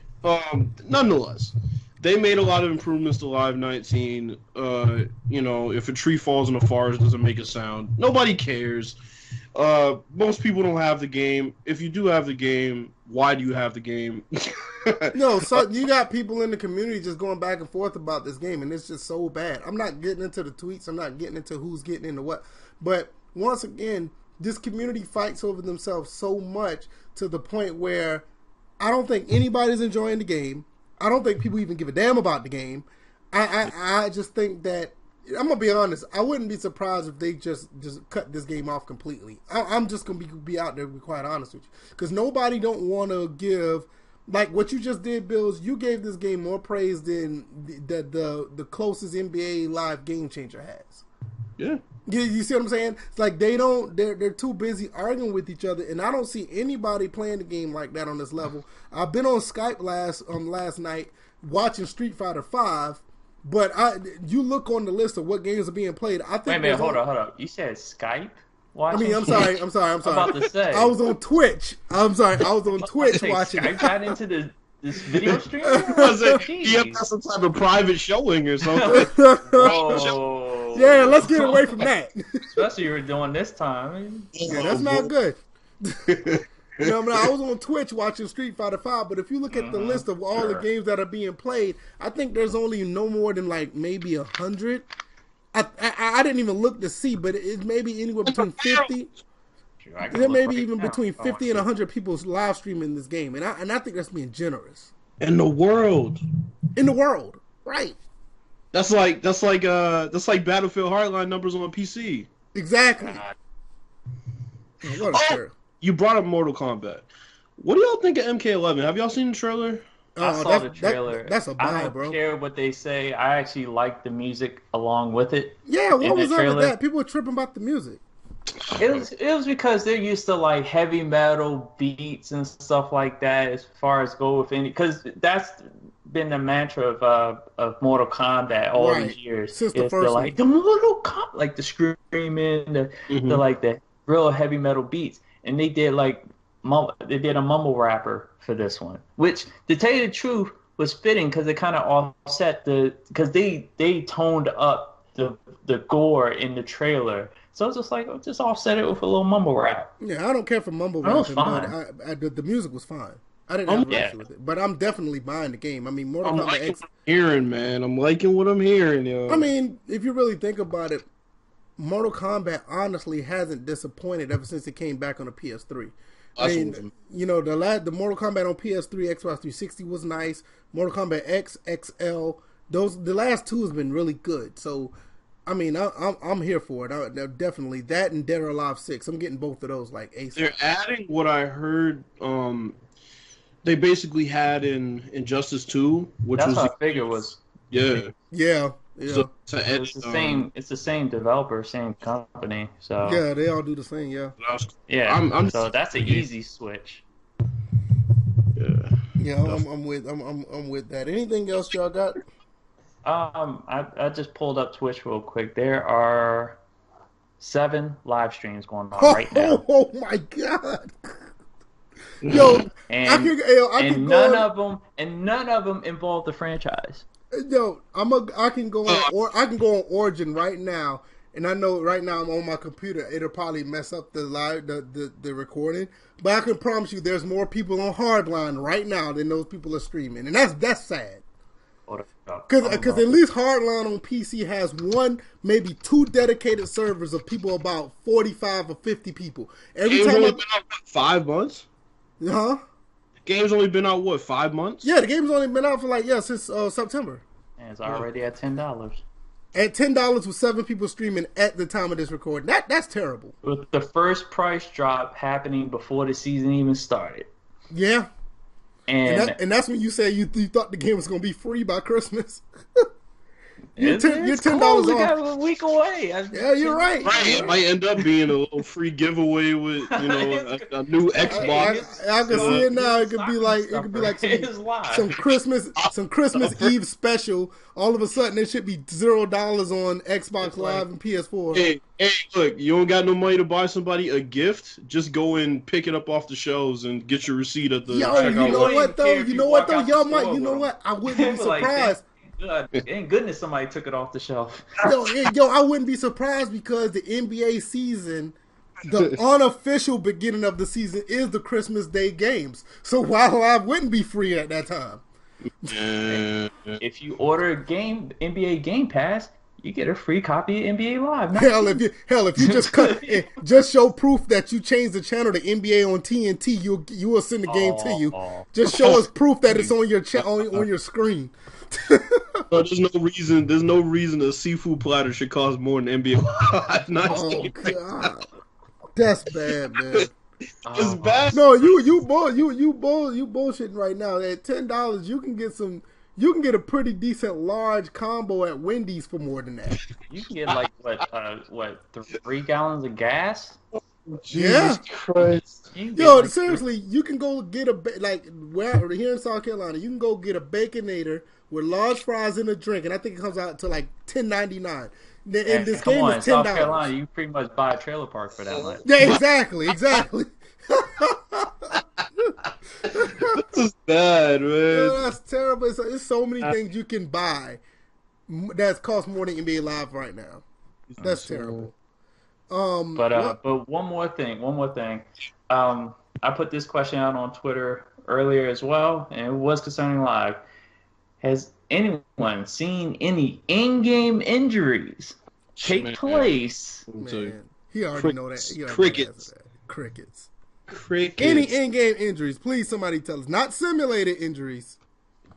nonetheless, they made a lot of improvements to Live 19. If a tree falls in the forest, it doesn't make a sound. Nobody cares. Most people don't have the game. If you do have the game, why do you have the game? No, so you got people in the community just going back and forth about this game, and it's just so bad. I'm not getting into the tweets. I'm not getting into who's getting into what. But once again, this community fights over themselves so much to the point where I don't think anybody's enjoying the game. I don't think people even give a damn about the game. I just think that, I'm gonna be honest, I wouldn't be surprised if they just cut this game off completely. I'm just gonna be out there, to be quite honest with you, because nobody don't want to give, like what you just did, Bills. You gave this game more praise than the closest NBA Live game changer has. Yeah. You see what I'm saying? It's like they're too busy arguing with each other, and I don't see anybody playing the game like that on this level. I've been on Skype last night watching Street Fighter V, but you look on the list of what games are being played. I think. Wait a minute, hold up. You said Skype? Watching? I'm sorry. I'm about to say. I was on Twitch. I'm sorry. I was on Twitch watching. Skype got into this video stream? Was it? You have some type of private showing or something? Whoa. Yeah, let's get away from that. Especially you were doing this time. Yeah, that's not good. I was on Twitch watching Street Fighter V, but if you look at the list of all the games that are being played, I think there's only no more than like maybe 100. I didn't even look to see, but it may be anywhere between 50. There may be even between 50 and 100 people live streaming this game, and I think that's being generous. In the world, right? That's like Battlefield Hardline numbers on PC. Exactly. Man, what a trip. You brought up Mortal Kombat. What do y'all think of MK11? Have y'all seen the trailer? I saw the trailer. That's a buy, I don't bro. care what they say. I actually like the music along with it. Yeah, what was up with that? People were tripping about the music. It was because they're used to like heavy metal beats and stuff like that. As far as go with any, because that's been the mantra of Mortal Kombat all these years. Since the first one. Like the Mortal Kombat, like the screaming, the like the real heavy metal beats, and they did a mumble rapper for this one, which to tell you the truth was fitting because it kind of offset because they toned up the gore in the trailer. So it's just like, just offset it with a little mumble rap. Yeah, I don't care for mumble rap. The music was fine. I didn't have an issue with it. But I'm definitely buying the game. I mean, Mortal Kombat X. I'm liking what I'm hearing, yo. I mean, if you really think about it, Mortal Kombat honestly hasn't disappointed ever since it came back on the PS3. I mean, you know, the Mortal Kombat on PS3, Xbox 360 was nice. Mortal Kombat X, XL, the last two has been really good. So, I mean, I'm here for it. Definitely that and Dead or Alive 6. I'm getting both of those like ASAP. They're adding what I heard. They basically had in Injustice 2, which that's was what I figured was. Yeah. So, it's the same. It's the same developer, same company. So yeah, they all do the same. Yeah. Yeah. So that's an easy switch. Yeah, I'm with that. Anything else y'all got? I just pulled up Twitch real quick. There are 7 live streams going on right now. Oh my god! Yo, none of them involve the franchise. Yo, I can go on Origin right now, and I know right now I'm on my computer. It'll probably mess up the recording, but I can promise you, there's more people on Hardline right now than those people are streaming, and that's sad. Because at least Hardline on PC has 1, maybe 2 dedicated servers of people, about 45 or 50 people. Every time only been out 5 months. Huh? Game's only been out 5 months? Yeah, the game's only been out for since September. And it's already at $10. At $10 with 7 people streaming at the time of this recording. That's terrible. With the first price drop happening before the season even started. Yeah. And that's when you say you thought the game was going to be free by Christmas. You're $10 off. We got a week away. Yeah, you're right. It might end up being a little free giveaway with a new Xbox. I can see it now. It could be like some Christmas Eve special. All of a sudden, it should be $0 on Xbox Live and PS4. Hey, look! You don't got no money to buy somebody a gift? Just go and pick it up off the shelves and get your receipt at the. Yo, you know what though? Y'all might. You know what? I wouldn't be surprised. Thank goodness somebody took it off the shelf. Yo, I wouldn't be surprised because the NBA season, the unofficial beginning of the season, is the Christmas Day games. So while I wouldn't be free at that time. If you order a game, NBA Game Pass, you get a free copy of NBA Live. If you just show proof that you changed the channel to NBA on TNT, you will send the game to you. Just show us proof that it's on your on your screen. There's no reason a seafood platter should cost more than NBA Live. God, that's bad, man. It's bad. No, you bullshitting right now. At $10, you can get a pretty decent large combo at Wendy's for more than that. You can get what 3 gallons of gas? Jesus Christ. Yo, seriously, you can go get here in South Carolina, you can go get a Baconator with large fries and a drink, and I think it comes out to like $10.99. And this game is $10. South Carolina, you pretty much buy a trailer park for that much. Yeah, exactly. This is bad, man. Yo, that's terrible. It's so many things you can buy that cost more than NBA Live right now. That's terrible. But one more thing. I put this question out on Twitter earlier as well, and it was concerning Live. Has anyone seen any in-game injuries take place? Man, he already know that. Crickets. Any in-game injuries? Please, somebody tell us. Not simulated injuries.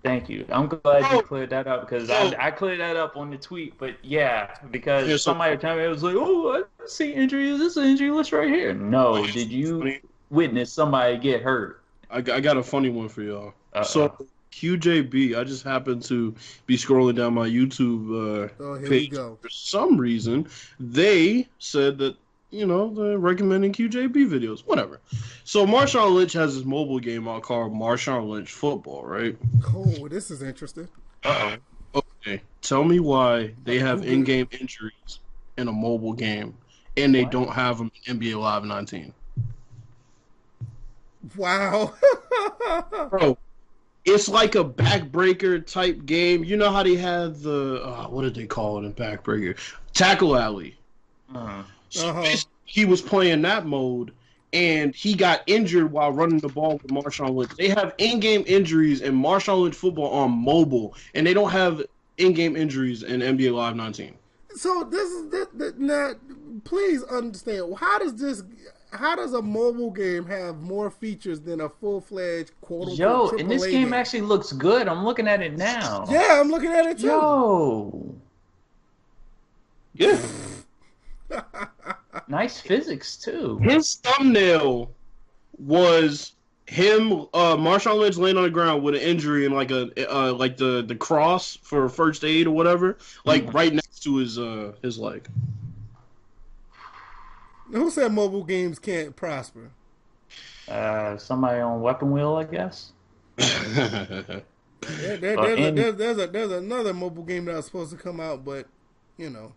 Thank you. I'm glad you cleared that up because I cleared that up on the tweet. But yeah, because somebody told me it was like, oh, I see injuries. This is an injury list right here. No, did you witness somebody get hurt? I got a funny one for y'all. Uh-oh. So QJB, I just happened to be scrolling down my YouTube page. For some reason, they said that, they're recommending QJB videos. Whatever. So Marshawn Lynch has this mobile game out called Marshawn Lynch Football, right? Oh, this is interesting. Uh-oh. Okay. Tell me why they have in-game injuries in a mobile game and they don't have them in NBA Live 19. Wow. Bro, it's like a backbreaker type game. You know how they had the, what did they call it in backbreaker? Tackle Alley. So he was playing that mode, and he got injured while running the ball with Marshawn Lynch. They have in-game injuries in Marshawn Lynch Football on mobile, and they don't have in-game injuries in NBA Live 19. So this is now. Please understand. How does a mobile game have more features than a full-fledged quote-unquote and this game actually looks good. I'm looking at it now. Yeah, I'm looking at it too. Yeah. Nice physics too. His thumbnail was him, Marshawn Lynch laying on the ground with an injury and like the cross for first aid or whatever, right next to his leg. Who said mobile games can't prosper? Somebody on Weapon Wheel, I guess. There's another mobile game that was supposed to come out, but No,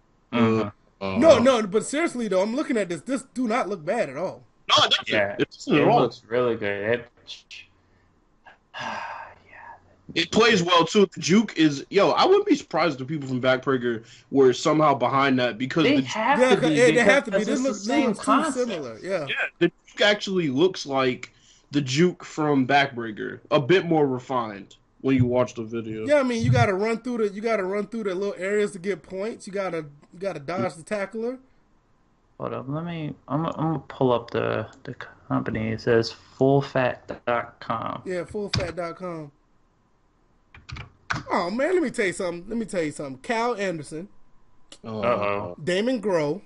but seriously though, I'm looking at this. This do not look bad at all. No, it looks really good. It plays well too. The juke is I wouldn't be surprised if people from Backbreaker were somehow behind that because they have to be. They have to be. This looks too similar. Yeah, the juke actually looks like the juke from Backbreaker, a bit more refined when you watch the video. Yeah, I mean you got to run through the little areas to get points. You gotta dodge the tackler. Hold up, I'm gonna pull up the company. It says fullfat.com. Yeah, fullfat.com. Oh man, let me tell you something. Cal Anderson, Damon Groh,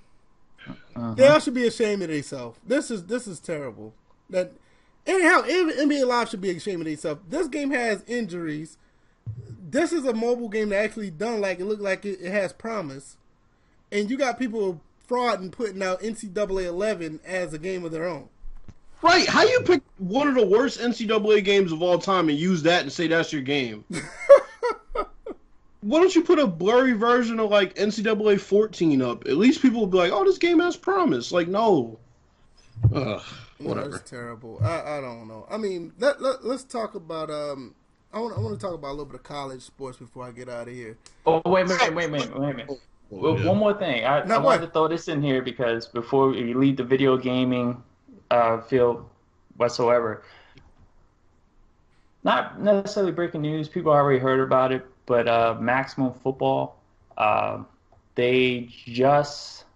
they all should be ashamed of themselves. This is terrible. That anyhow, NBA Live should be ashamed of themselves. This game has injuries. This is a mobile game that actually done like it looked like it has promise, and you got people frauding putting out NCAA 11 as a game of their own. Right? How you pick one of the worst NCAA games of all time and use that and say that's your game? Why don't you put a blurry version of like NCAA 14 up? At least people will be like, "Oh, this game has promise." Like, no. Whatever. No, that's terrible. I don't know. I mean, let's talk about I want to talk about a little bit of college sports before I get out of here. Oh, wait a minute. One more thing. I wanted to throw this in here because before we leave the video gaming field whatsoever, not necessarily breaking news. People already heard about it, but Maximum Football, they just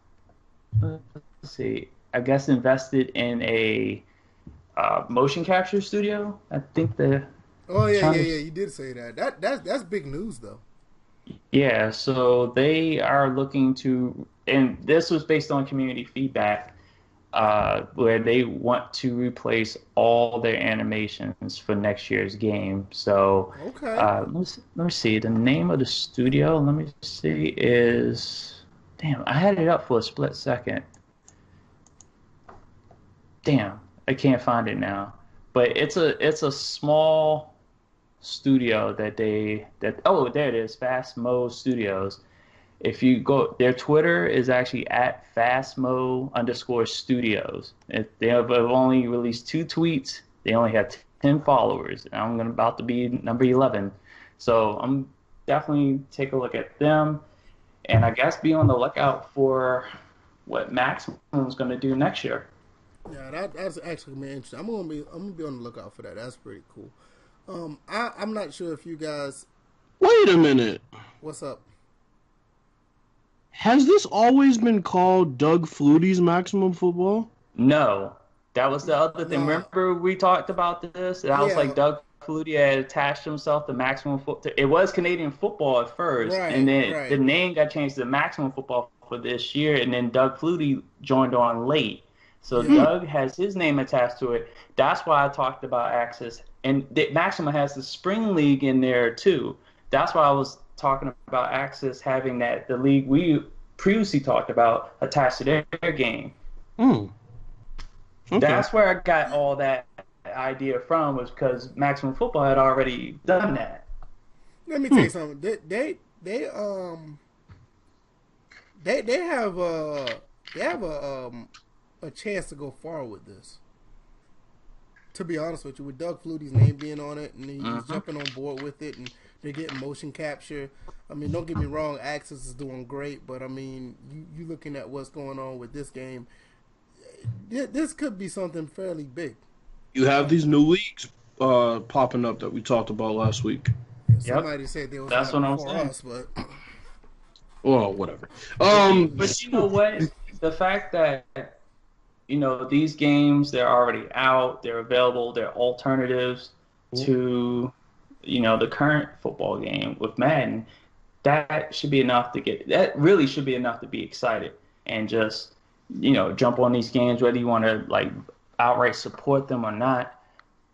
I guess invested in a motion capture studio. I think you did say that. That's big news though. Yeah, so they are looking to, and this was based on community feedback, where they want to replace all their animations for next year's game. So, let me see. The name of the studio, let me see, is, damn, I had it up for a split second. Damn, I can't find it now. But it's a small studio that there it is, Fast Mode Studios. If you go, their Twitter is actually at fastmo_studios. They have only released 2 tweets. They only have 10 followers. And I'm about to be number 11. So I'm definitely take a look at them. And I guess be on the lookout for what Maximum's going to do next year. Yeah, that's actually really interesting. I'm gonna be on the lookout for that. That's pretty cool. I'm not sure if you guys. Wait a minute. What's up? Has this always been called Doug Flutie's Maximum Football? No, that was the other thing. No. Remember we talked about this? And I was like, Doug Flutie had attached himself to Maximum Football. It was Canadian Football at first, and then the name got changed to Maximum Football for this year, and then Doug Flutie joined on late. So Doug has his name attached to it. That's why I talked about Access. And Maximum has the Spring League in there too. That's why I was talking about Access having the league we previously talked about attached to their game. Okay. That's where I got all that idea from, was because Maximum Football had already done that. Let me tell you something. They have a chance to go far with this. To be honest with you, with Doug Flutie's name being on it, and he's jumping on board with it, and they're getting motion capture. I mean, don't get me wrong, Axis is doing great, but I mean, you looking at what's going on with this game, this could be something fairly big. You have these new leagues popping up that we talked about last week. Somebody said they was That's what I'm for saying. us, but well, whatever. But you know what? The fact that these games, they're already out, they're available, they're alternatives to the current football game with Madden. That should be enough that really should be enough to be excited and just jump on these games, whether you want to like outright support them or not.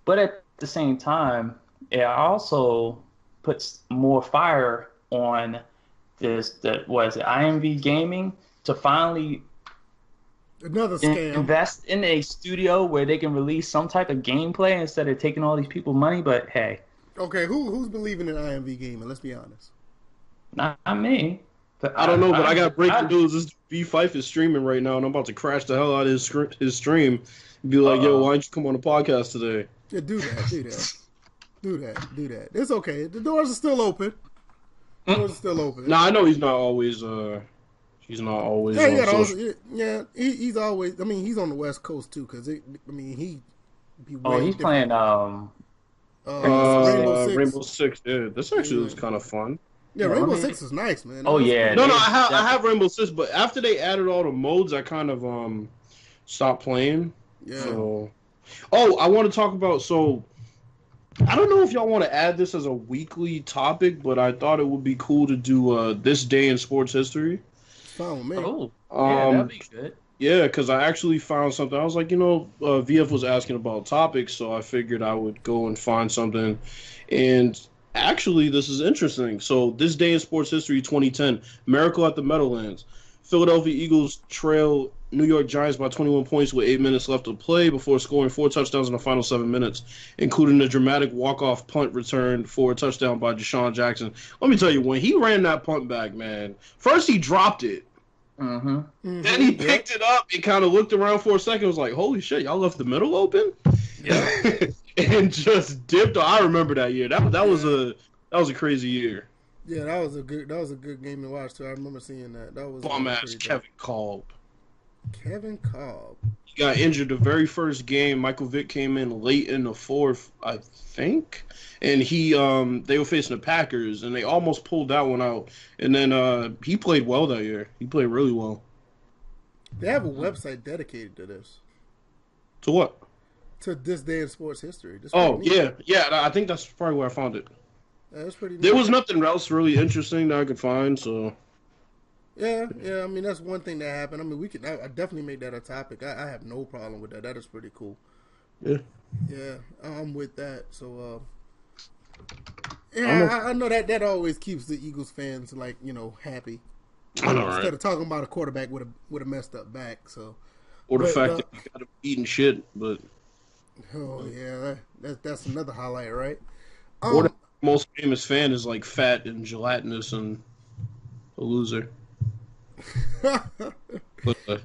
But at the same time, it also puts more fire on IMV Gaming to finally another scam. Invest in a studio where they can release some type of gameplay instead of taking all these people's money. But hey, okay, who's believing in IMV Gaming? Let's be honest. Not me. I don't know, but I got breaking news. This B Fife is streaming right now, and I'm about to crash the hell out of his stream and be like, "Yo, why don't you come on the podcast today?" Yeah, do that. It's okay. The doors are still open. Nah, I know he's not always. He's not always. He's always. I mean, he's on the West Coast too, because he be. He's playing Rainbow Six. Yeah, this actually was kind of fun. Yeah, Rainbow Six is nice, man. Oh yeah. No, I have Rainbow Six, but after they added all the modes, I kind of stopped playing. Yeah. So, I want to talk about. So, I don't know if y'all want to add this as a weekly topic, but I thought it would be cool to do this day in sports history. Fine with me. Oh, yeah, that'd be good. Yeah, because I actually found something. I was like, VF was asking about topics, so I figured I would go and find something. And actually, this is interesting. So, this day in sports history, 2010, Miracle at the Meadowlands. Philadelphia Eagles trail New York Giants by 21 points with 8 minutes left to play before scoring 4 touchdowns in the final 7 minutes, including a dramatic walk-off punt return for a touchdown by Deshaun Jackson. Let me tell you, when he ran that punt back, man, first he dropped it. Mm-hmm. Then he picked it up and kind of looked around for a second. Was like, "Holy shit, y'all left the middle open!" Yeah, and just dipped. I remember that year. That was a crazy year. Yeah, that was a good game to watch too. I remember seeing that. That was bomb ass Kevin Kolb. Kevin Kolb. He got injured the very first game. Michael Vick came in late in the fourth, I think, and they were facing the Packers, and they almost pulled that one out. And then he played well that year. He played really well. They have a website dedicated to this. To what? To this day in sports history. Yeah. I think that's probably where I found it. That's pretty neat. There was nothing else really interesting that I could find, so. Yeah. I mean, that's one thing that happened. I mean, I definitely made that a topic. I have no problem with that. That is pretty cool. Yeah. Yeah, I'm with that. So, I know that always keeps the Eagles fans happy. I know, right? Instead of talking about a quarterback with a messed up back. So, or the fact that he got him eating shit, but. Oh yeah, that's another highlight, right? Or the most famous fan is like fat and gelatinous and a loser. But,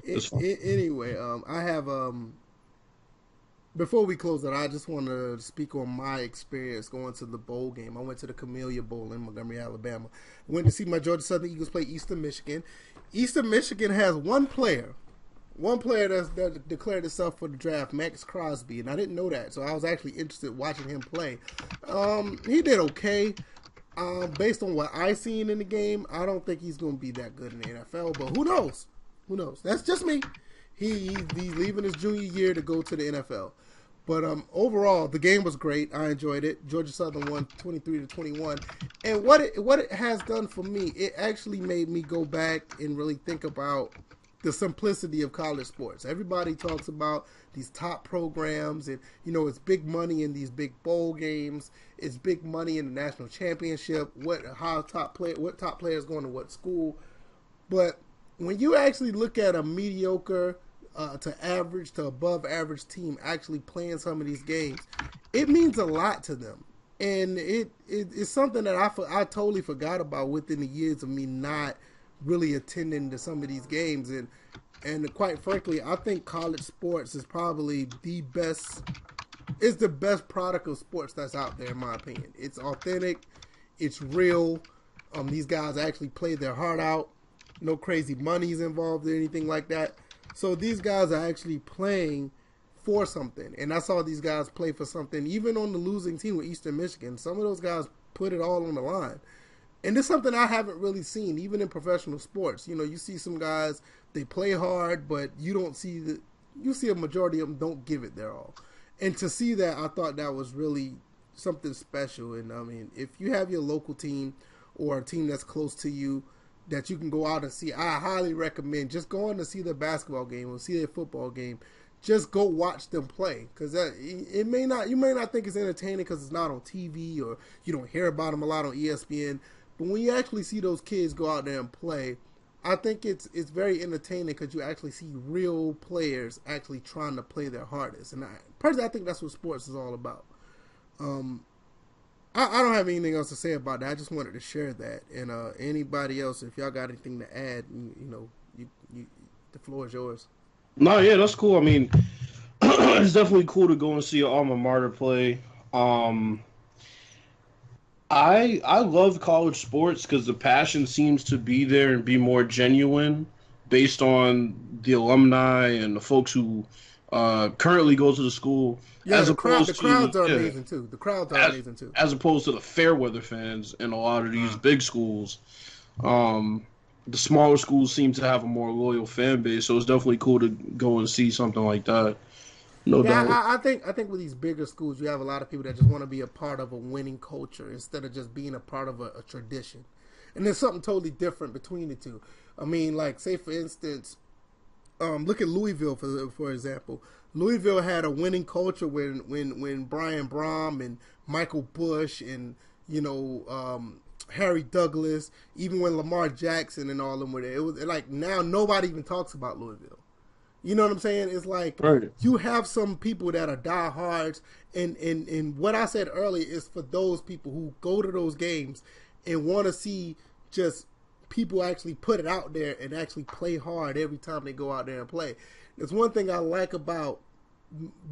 anyway, I have before we close that, I just want to speak on my experience going to the bowl game. I went to the Camellia Bowl in Montgomery, Alabama. Went to see my Georgia Southern Eagles play Eastern Michigan. Eastern Michigan has one player that declared himself for the draft, Max Crosby, and I didn't know that, so I was actually interested watching him play. He did okay. Based on what I seen in the game, I don't think he's going to be that good in the NFL, but who knows? That's just me. He's leaving his junior year to go to the NFL. But overall, the game was great. I enjoyed it. Georgia Southern won 23-21, and what it has done for me, it actually made me go back and really think about the simplicity of college sports. Everybody talks about these top programs, and it's big money in these big bowl games. It's big money in the national championship. What top players going to what school? But when you actually look at a mediocre to average to above average team actually playing some of these games, it means a lot to them. And it's something that I totally forgot about within the years of me not really attending to some of these games. And quite frankly, I think college sports is probably the best product of sports that's out there, in my opinion. It's authentic, it's real. These guys actually play their heart out. No crazy money's involved or anything like that. So these guys are actually playing for something. And I saw these guys play for something. Even on the losing team with Eastern Michigan, some of those guys put it all on the line. And it's something I haven't really seen, even in professional sports. You see some guys, they play hard, but you see a majority of them don't give it their all. And to see that, I thought that was really something special. And I mean, if you have your local team or a team that's close to you that you can go out and see, I highly recommend just going to see their basketball game or see their football game. Just go watch them play, because you may not think it's entertaining because it's not on TV or you don't hear about them a lot on ESPN. But when you actually see those kids go out there and play, I think it's very entertaining because you actually see real players actually trying to play their hardest. And personally, I think that's what sports is all about. I don't have anything else to say about that. I just wanted to share that. And anybody else, if y'all got anything to add, the floor is yours. No, yeah, that's cool. I mean, it's definitely cool to go and see your alma mater play. I love college sports because the passion seems to be there and be more genuine based on the alumni and the folks who currently go to the school. Yeah, the crowds are amazing too. The crowds are amazing too. As opposed to the fair weather fans in a lot of these big schools. The smaller schools seem to have a more loyal fan base, so it's definitely cool to go and see something like that. No doubt. I think with these bigger schools, you have a lot of people that just want to be a part of a winning culture instead of just being a part of a tradition. And there's something totally different between the two. I mean, like, say for instance, look at Louisville for example. Louisville had a winning culture when Brian Brom and Michael Bush and Harry Douglas, even when Lamar Jackson and all of them were there. It was like now nobody even talks about Louisville. You know what I'm saying? It's like You have some people that are diehards, and what I said earlier is for those people who go to those games and want to see just people actually put it out there and actually play hard every time they go out there and play. There's one thing I like about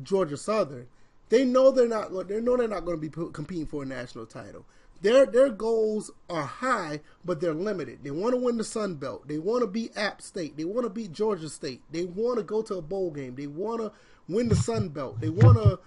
Georgia Southern. They know they're not going to be competing for a national title. Their goals are high, but they're limited. They want to win the Sun Belt. They want to beat App State. They want to beat Georgia State. They want to go to a bowl game. They want to win the Sun Belt. They want to,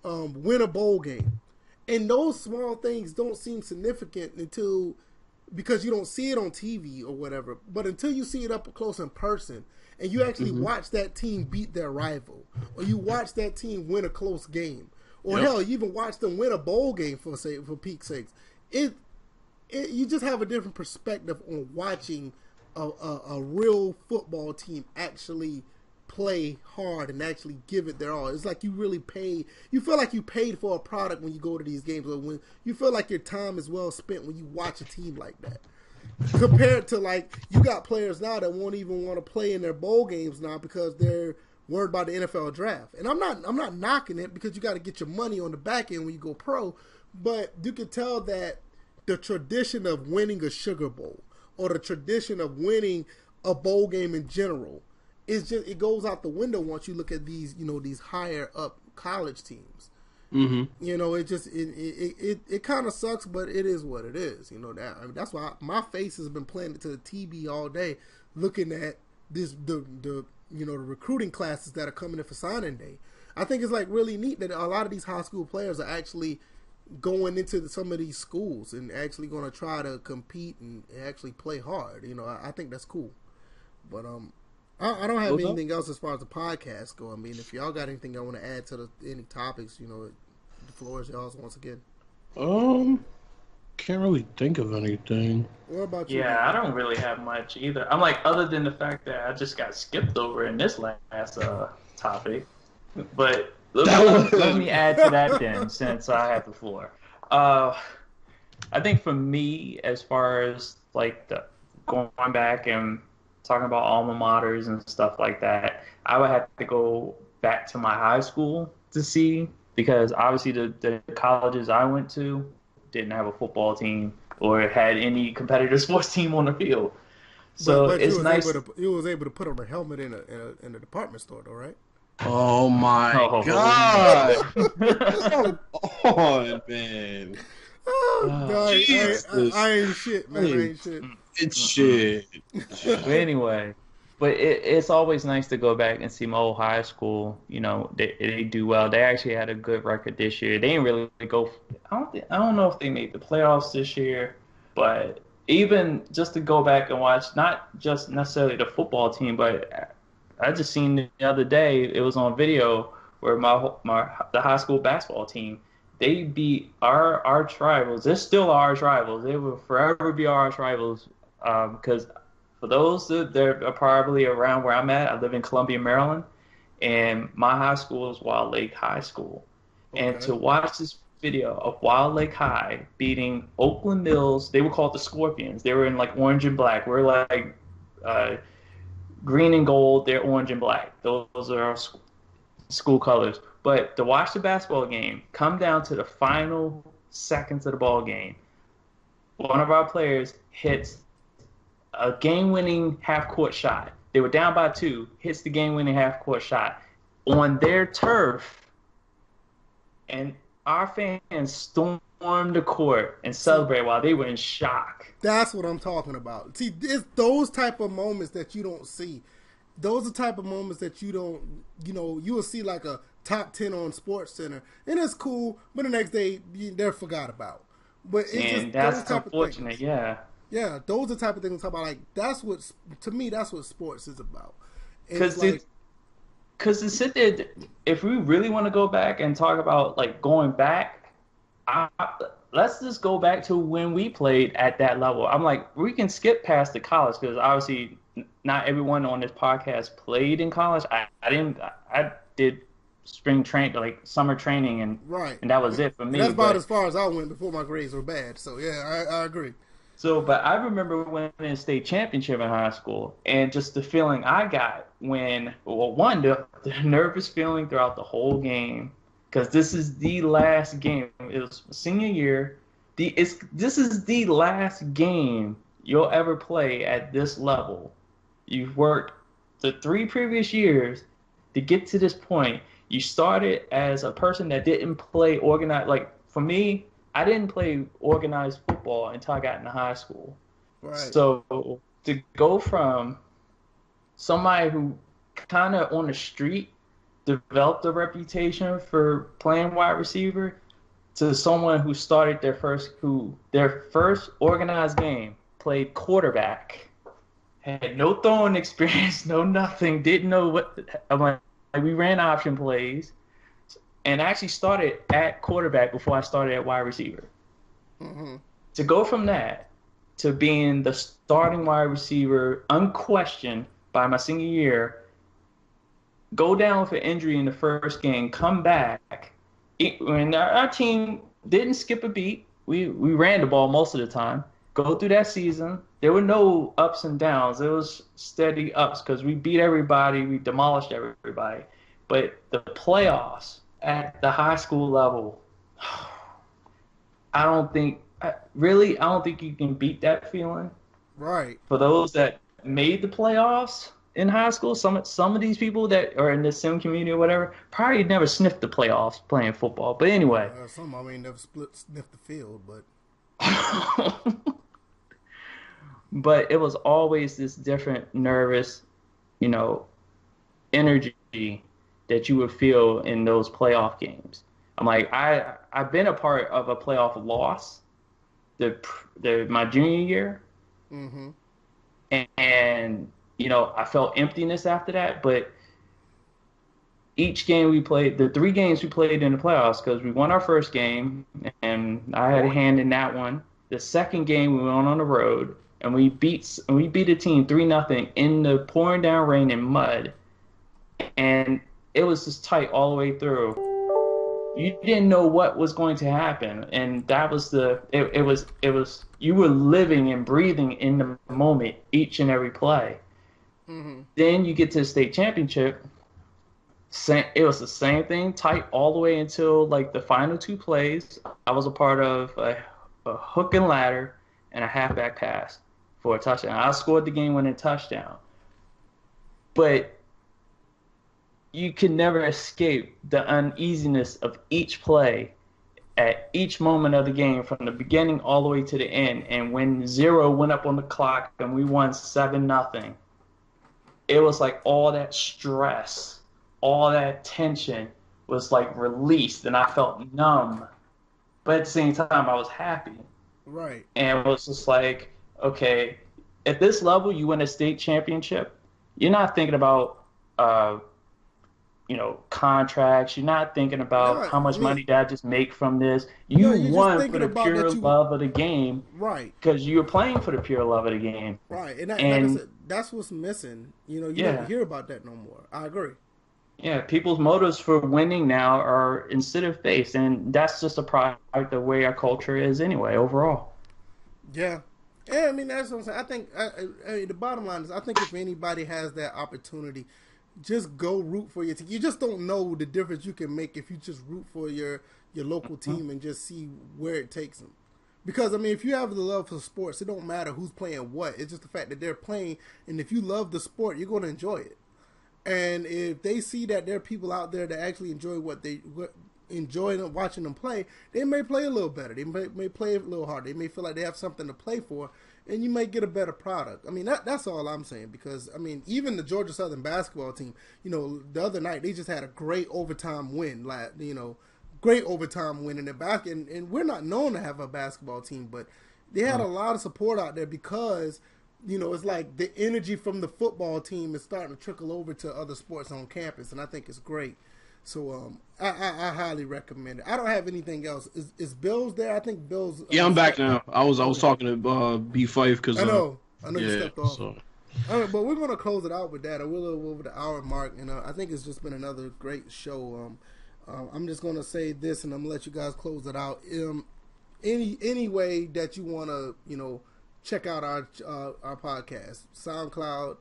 win a bowl game. And those small things don't seem significant because you don't see it on TV or whatever. But until you see it up close in person, and you actually watch that team beat their rival, or you watch that team win a close game, or hell, you even watch them win a bowl game for peak's sakes. You just have a different perspective on watching a real football team actually play hard and actually give it their all. It's like you really paid. You feel like you paid for a product when you go to these games, or when you feel like your time is well spent when you watch a team like that. Compared to, like, you got players now that won't even want to play in their bowl games now because they're worried about the NFL draft. And I'm not knocking it, because you got to get your money on the back end when you go pro. But you can tell that the tradition of winning a Sugar Bowl or the tradition of winning a bowl game in general it goes out the window once you look at these these higher up college teams. It kind of sucks, but it is what it is. That's why my face has been planted to the TV all day, looking at the recruiting classes that are coming in for signing day. I think it's like really neat that a lot of these high school players are actually going into some of these schools and actually going to try to compete and actually play hard. I think that's cool. But I don't have What's up? anything else as far as the podcast go. I mean, if y'all got anything I want to add to any topics, the floor is y'all's once again. Can't really think of anything. What about you? Yeah, I don't really have much either. I'm like, other than the fact that I just got skipped over in this last topic. But let me add to that then, since I have the floor. I think for me, as far as like going back and talking about alma maters and stuff like that, I would have to go back to my high school to see, because obviously the colleges I went to didn't have a football team or had any competitive sports team on the field. So but it's nice. You was able to put on a helmet in a department store, though, right? Oh my Oh. God! Come on, man. Oh, no, Jesus. I ain't shit, man. I ain't shit. It's shit. But anyway, but it's always nice to go back and see my old high school. They do well. They actually had a good record this year. They didn't really go. I don't know if they made the playoffs this year, but even just to go back and watch, not just necessarily the football team, but I just seen the other day, it was on video where the high school basketball team, they beat our arch rivals. They're still our arch rivals. They will forever be our arch rivals, because for those that they're probably around where I'm at, I live in Columbia, Maryland, and my high school is Wild Lake High School. Okay. And to watch this video of Wild Lake High beating Oakland Mills, they were called the Scorpions. They were in like orange and black. We're like green and gold. They're orange and black. Those are our school colors. But to watch the basketball game come down to the final seconds of the ball game, one of our players hits a game-winning half-court shot. They were down by 2, hits the game-winning half-court shot on their turf, and our fans stormed the court and celebrated while they were in shock. That's what I'm talking about. See, it's those type of moments that you don't see. Those are the type of moments that you don't, you will see like a top 10 on Sports Center, and it's cool, but the next day they're forgot about. But it's And just that's those type unfortunate, of things. yeah. Yeah, those are the type of things I'm talking about. Like, that's what sports is about. Because to sit there, if we really want to go back and talk about like going back, let's just go back to when we played at that level. I'm like, we can skip past the college, because obviously not everyone on this podcast played in college. I didn't. I did spring train, like summer training, and right, and that was it for me. That's about as far as I went before my grades were bad. So yeah, I agree. So, but I remember winning a state championship in high school, and just the feeling I got when, well, one, the nervous feeling throughout the whole game, because this is the last game. It was senior year. This is the last game you'll ever play at this level. You've worked the 3 previous years to get to this point. You started as a person that didn't play organized. Like, for me, I didn't play organized football until I got into high school. Right. So to go from somebody who kind of on the street developed a reputation for playing wide receiver to someone who started their first organized game, played quarterback, had no throwing experience, no nothing, didn't know what. I'm like, we ran option plays. And I actually started at quarterback before I started at wide receiver. Mm-hmm. To go from that to being the starting wide receiver, unquestioned by my senior year, go down with an injury in the first game, come back. When our team didn't skip a beat, we ran the ball most of the time. Go through that season, there were no ups and downs. It was steady ups because we beat everybody, we demolished everybody. But the playoffs at the high school level, I don't think you can beat that feeling. Right. For those that made the playoffs in high school, some of these people that are in the sim community or whatever probably never sniffed the playoffs playing football. But anyway. Some of them ain't never sniffed the field, but. But it was always this different, nervous, energy that you would feel in those playoff games. I'm like, I've been a part of a playoff loss, my junior year, mm-hmm. and I felt emptiness after that. But each game we played, the 3 games we played in the playoffs, because we won our first game, and I had a hand in that one. The second game we went on the road, and we beat a team 3-0 in the pouring down rain and mud, and it was just tight all the way through. You didn't know what was going to happen, and that was it was you were living and breathing in the moment each and every play. Mm-hmm. Then you get to the state championship. It was the same thing, tight all the way until like the final 2 plays. I was a part of a hook and ladder and a halfback pass for a touchdown. I scored the game-winning touchdown. But you can never escape the uneasiness of each play at each moment of the game, from the beginning all the way to the end. And when 0 went up on the clock and we won 7-0, it was like all that stress, all that tension was like released, and I felt numb. But at the same time, I was happy. Right. And it was just like, okay, at this level, you win a state championship, you're not thinking about contracts. You're not thinking about how much money did I just make from this. You won for the pure love of the game. Right. Because you were playing for the pure love of the game. Right. And like I said, that's what's missing. You don't hear about that no more. I agree. Yeah, people's motives for winning now are instead based, and that's just a product of the way our culture is anyway, overall. Yeah. Yeah, I mean, that's what I'm saying. I think the bottom line is, I think if anybody has that opportunity, just go root for your team. You just don't know the difference you can make if you just root for your local team and just see where it takes them. Because, I mean, if you have the love for sports, it don't matter who's playing what. It's just the fact that they're playing, and if you love the sport, you're going to enjoy it. And if they see that there are people out there that actually enjoy watching them play, they may play a little better. They may play a little harder. They may feel like they have something to play for, and you may get a better product. I mean, that's all I'm saying. Because, I mean, even the Georgia Southern basketball team, the other night, they just had a great overtime win. Great overtime win in their back. And we're not known to have a basketball team, but they had a lot of support out there because, it's like the energy from the football team is starting to trickle over to other sports on campus, and I think it's great. So I highly recommend it. I don't have anything else. Is Bill's there? I think Bill's. Yeah, I'm back now. I was talking to B Fife because I know you stepped off. So. All right, but we're gonna close it out with that. We're a little over the hour mark, and I think it's just been another great show. I'm just gonna say this, and I'm gonna let you guys close it out. Any way that you wanna check out our podcast, SoundCloud,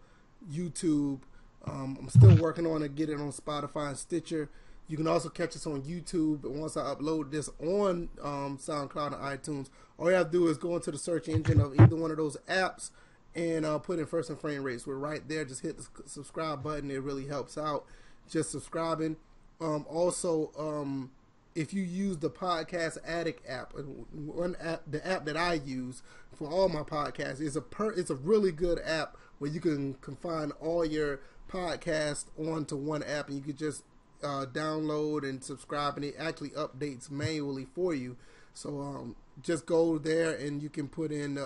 YouTube. I'm still working on it, get it on Spotify and Stitcher. You can also catch us on YouTube. And once I upload this on SoundCloud and iTunes, all you have to do is go into the search engine of either one of those apps and put in First and Framerates. We're right there. Just hit the subscribe button. It really helps out. Just subscribing. Also, if you use the Podcast Addict app, the app that I use for all my podcasts, it's a really good app where you can confine all your podcasts onto one app, and you can just download and subscribe, and it actually updates manually for you. So just go there, and you can put in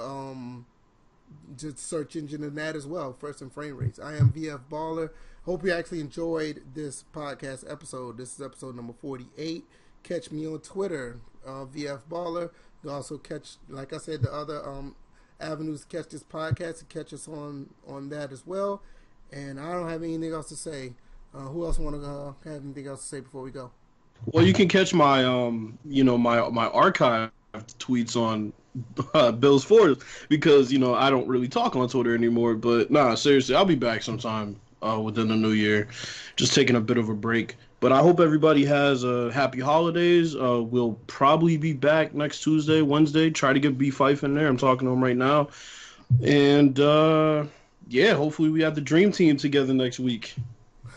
just search engine in that as well, First and Framerates. I am VF Baller. Hope you actually enjoyed this podcast episode. This is episode number 48. Catch me on Twitter, VF Baller. You can also catch, like I said, the other avenues to catch this podcast, and catch us on that as well. And I don't have anything else to say. Who else want to have anything else to say before we go? Well, you can catch my my archive tweets on Bill's Force, because I don't really talk on Twitter anymore. But nah, seriously, I'll be back sometime within the new year. Just taking a bit of a break. But I hope everybody has happy holidays. We'll probably be back next Tuesday, Wednesday. Try to get B Fife in there. I'm talking to him right now. And hopefully we have the dream team together next week.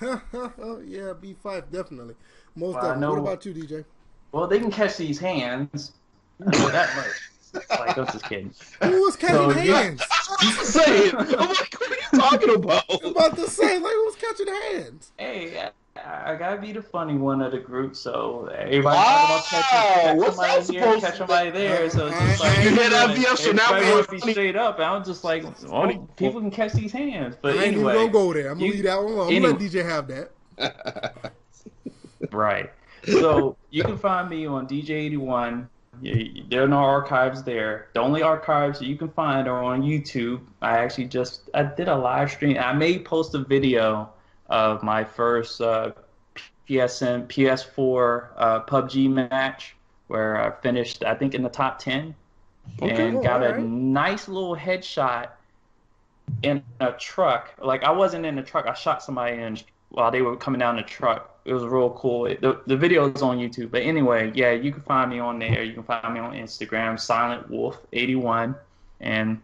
Yeah, B Fife definitely. Most definitely. What about you, DJ? Well, they can catch these hands. I know that much. Like, I'm just kidding. Who was catching hands? Say it. I'm like, what are you talking about? I'm about to say, like, who's catching hands? Hey, I gotta be the funny one of the group, so everybody Wow, talking about catch what's somebody that here, supposed catch to somebody there. So it's just like You hear that, VF? So now everybody we're want to be funny. straight up. And I'm just like, Funny. oh, people can catch these hands. But I ain't even anyway, gonna go there. I'm gonna leave that one alone. I'm gonna let DJ have that. right. So you can find me on DJ81. There are no archives there. The only archives that you can find are on YouTube. I did a live stream. I may post a video of my first PSN PS4 PUBG match where I finished, I think, in the top 10 and got a nice little headshot in a truck. Like, I wasn't in the truck. I shot somebody while they were coming down the truck. It was real cool. The video is on YouTube. But anyway, yeah, you can find me on there. You can find me on Instagram, Silent Wolf 81. And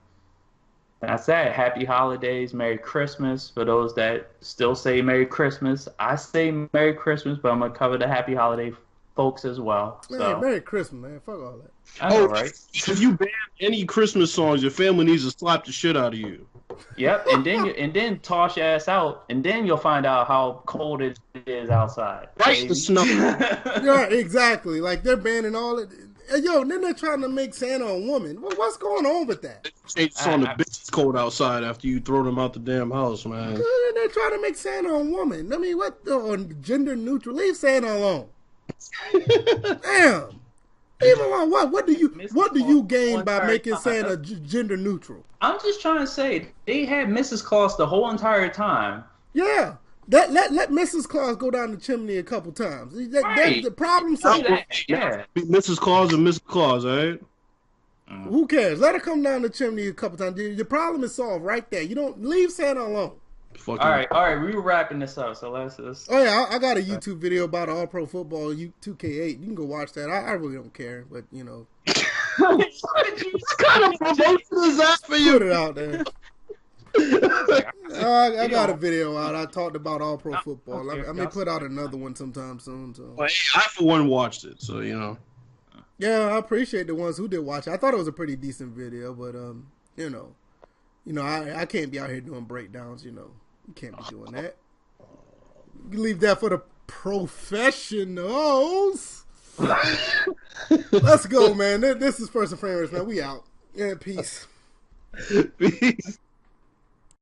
that's that. Happy holidays. Merry Christmas. For those that still say Merry Christmas, I say Merry Christmas, but I'm going to cover the Happy Holiday folks as well. Man, So, Merry Christmas, man. Fuck all that. I know, right? If you ban any Christmas songs, your family needs to slap the shit out of you. Yep, and then toss your ass out, and then you'll find out how cold it is outside. Right, the snow. Yeah, exactly. Like, they're banning all it. Yo, then they're trying to make Santa a woman. What's going on with that? Change the song to "Bitch It's Cold Outside" after you throw them out the damn house, man. They're trying to make Santa a woman. I mean, what? On gender neutral? Leave Santa alone. Damn. Leave him alone. What do you gain by making Santa gender neutral? I'm just trying to say, they had Mrs. Claus the whole entire time. Yeah. Let Mrs. Claus go down the chimney a couple times. That's the problem solved. Yeah. Mrs. Claus and Mrs. Claus, right? Who cares? Let her come down the chimney a couple times. Your problem is solved right there. You don't leave Santa alone. All right. We were wrapping this up, so let's. Oh yeah, I got a YouTube video about All Pro Football 2K8. You can go watch that. I really don't care, but you know. What kind of promotion is that for you? Put it out there. I got a video out. I talked about All Pro Football. I may put out another one sometime soon. So. Well, I for one watched it, so you know. Yeah, I appreciate the ones who did watch it. I thought it was a pretty decent video, but I can't be out here doing breakdowns. You can't be doing that. You leave that for the professionals. Let's go, man. This is First and Framerates, man. We out. Yeah, peace. Peace.